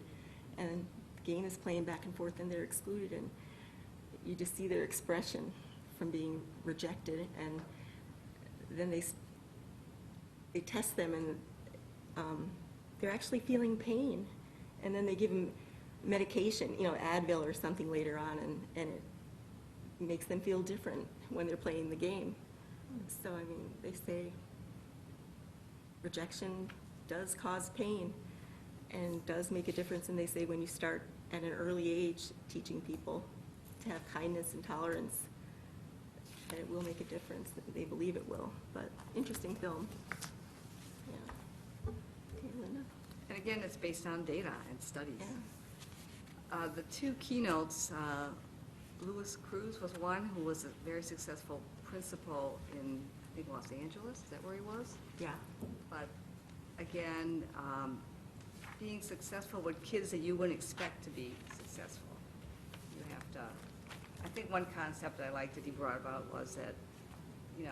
And the game is playing back and forth, and they're excluded, and you just see their expression from being rejected, and then they test them, and they're actually feeling pain, and then they give them medication, Advil or something later on, and it makes them feel different when they're playing the game. So, I mean, they say rejection does cause pain and does make a difference, and they say when you start at an early age teaching people to have kindness and tolerance, that it will make a difference. They believe it will, but interesting film. Yeah. Okay, Linda? And again, it's based on data and studies. Yeah. The two keynotes, Louis Cruz was one who was a very successful principal in, I think, Los Angeles. Is that where he was? Yeah. But again, being successful with kids that you wouldn't expect to be successful. You have to, I think one concept I liked that he brought about was that,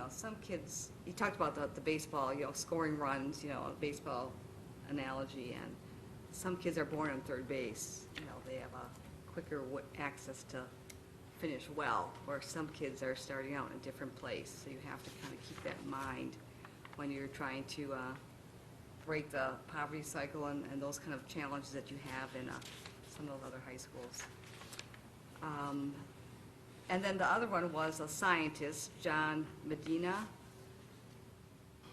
some kids, he talked about the baseball, scoring runs, a baseball analogy, and some kids are born on third base. They have a quicker access to finish well, where some kids are starting out in a different place. So you have to kind of keep that in mind when you're trying to break the poverty cycle and those kind of challenges that you have in some of the other high schools. And then the other one was a scientist, John Medina.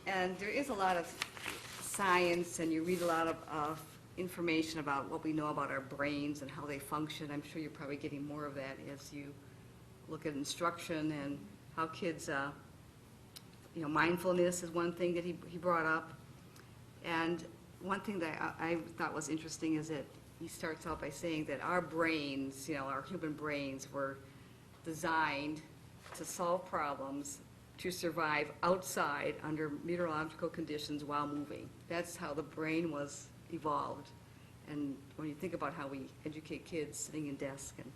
And there is a lot of science, and you read a lot of information about what we know about our brains and how they function. I'm sure you're probably getting more of that as you look at instruction and how kids, mindfulness is one thing that he brought up. And one thing that I thought was interesting is that he starts out by saying that our brains, our human brains were designed to solve problems, to survive outside under meteorological conditions while moving. That's how the brain was evolved. And when you think about how we educate kids sitting in desks, and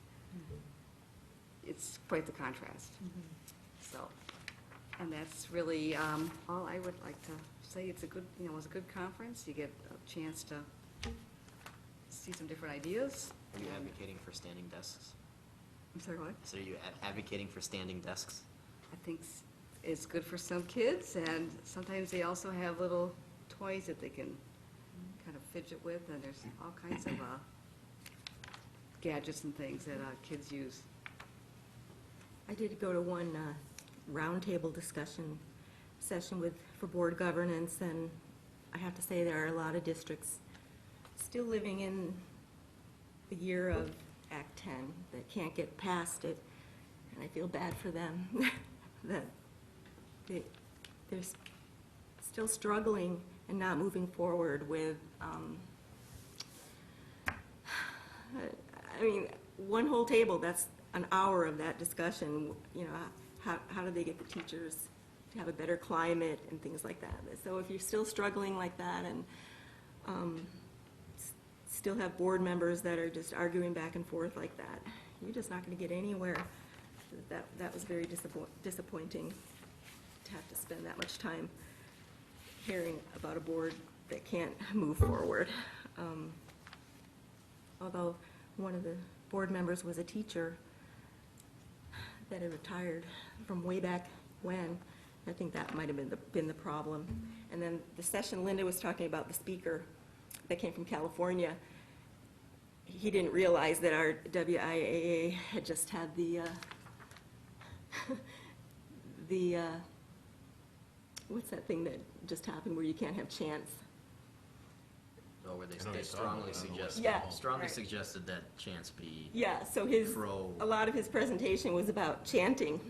it's quite the contrast. So, and that's really all I would like to say. It's a good, it was a good conference. You get a chance to see some different ideas. Are you advocating for standing desks? I'm sorry, what? So are you advocating for standing desks? I think it's good for some kids, and sometimes they also have little toys that they can kind of fidget with, and there's all kinds of gadgets and things that kids use. I did go to one roundtable discussion session for board governance, and I have to say there are a lot of districts still living in the year of Act 10 that can't get past it, and I feel bad for them that they're still struggling and not moving forward with, I mean, one whole table, that's an hour of that discussion, how do they get the teachers to have a better climate and things like that. So if you're still struggling like that and still have board members that are just arguing back and forth like that, you're just not going to get anywhere. That was very disappointing to have to spend that much time hearing about a board that can't move forward. Although one of the board members was a teacher that had retired from way back when, I think that might have been the problem. And then the session Linda was talking about, the speaker that came from California, he didn't realize that our WIAA had just had the what's that thing that just happened where you can't have chants? Or where I know they what you're strongly talking about. suggested, Yeah. strongly Right. suggested that chants be Yeah, so pro. a lot of his presentation was about chanting.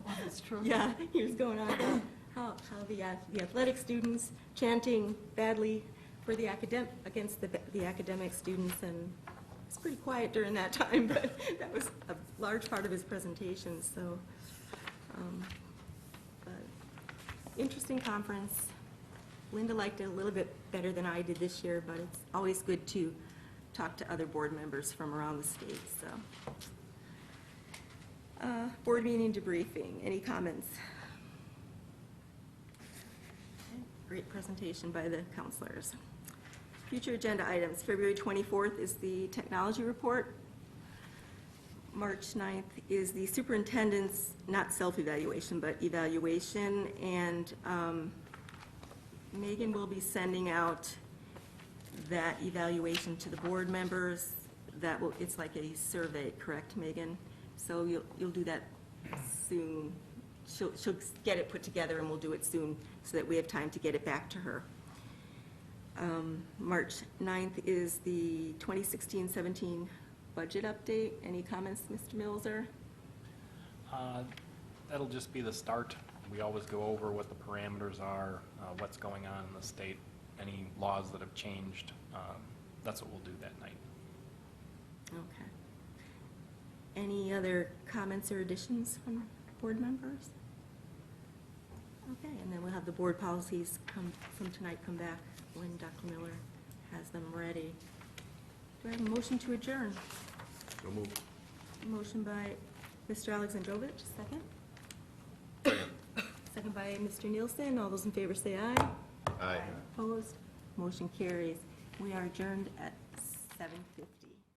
That's true. Yeah, he was going on about how the athletic students chanting badly for the against the academic students, and it's pretty quiet during that time, but that was a large part of his presentation, so, but interesting conference. Linda liked it a little bit better than I did this year, but it's always good to talk to other board members from around the state, so. Board meeting debriefing, any comments? Okay, great presentation by the counselors. Future agenda items, February 24th is the technology report. March 9th is the superintendent's, not self-evaluation, but evaluation, and Megan will be sending out that evaluation to the board members. That will, it's like a survey, correct, Megan? So you'll do that soon. She'll get it put together and we'll do it soon so that we have time to get it back to her. March 9th is the 2016-17 budget update. Any comments, Mr. Milzer? That'll just be the start. We always go over what the parameters are, what's going on in the state, any laws that have changed. That's what we'll do that night. Okay. Any other comments or additions from board members? Okay, and then we'll have the board policies from tonight come back when Dr. Miller has them ready. Do I have a motion to adjourn? So move. Motion by Mr. Alexandrovich, second? Second by Mr. Nielsen. All those in favor say aye. Aye. Opposed? Motion carries. We are adjourned at 7:50.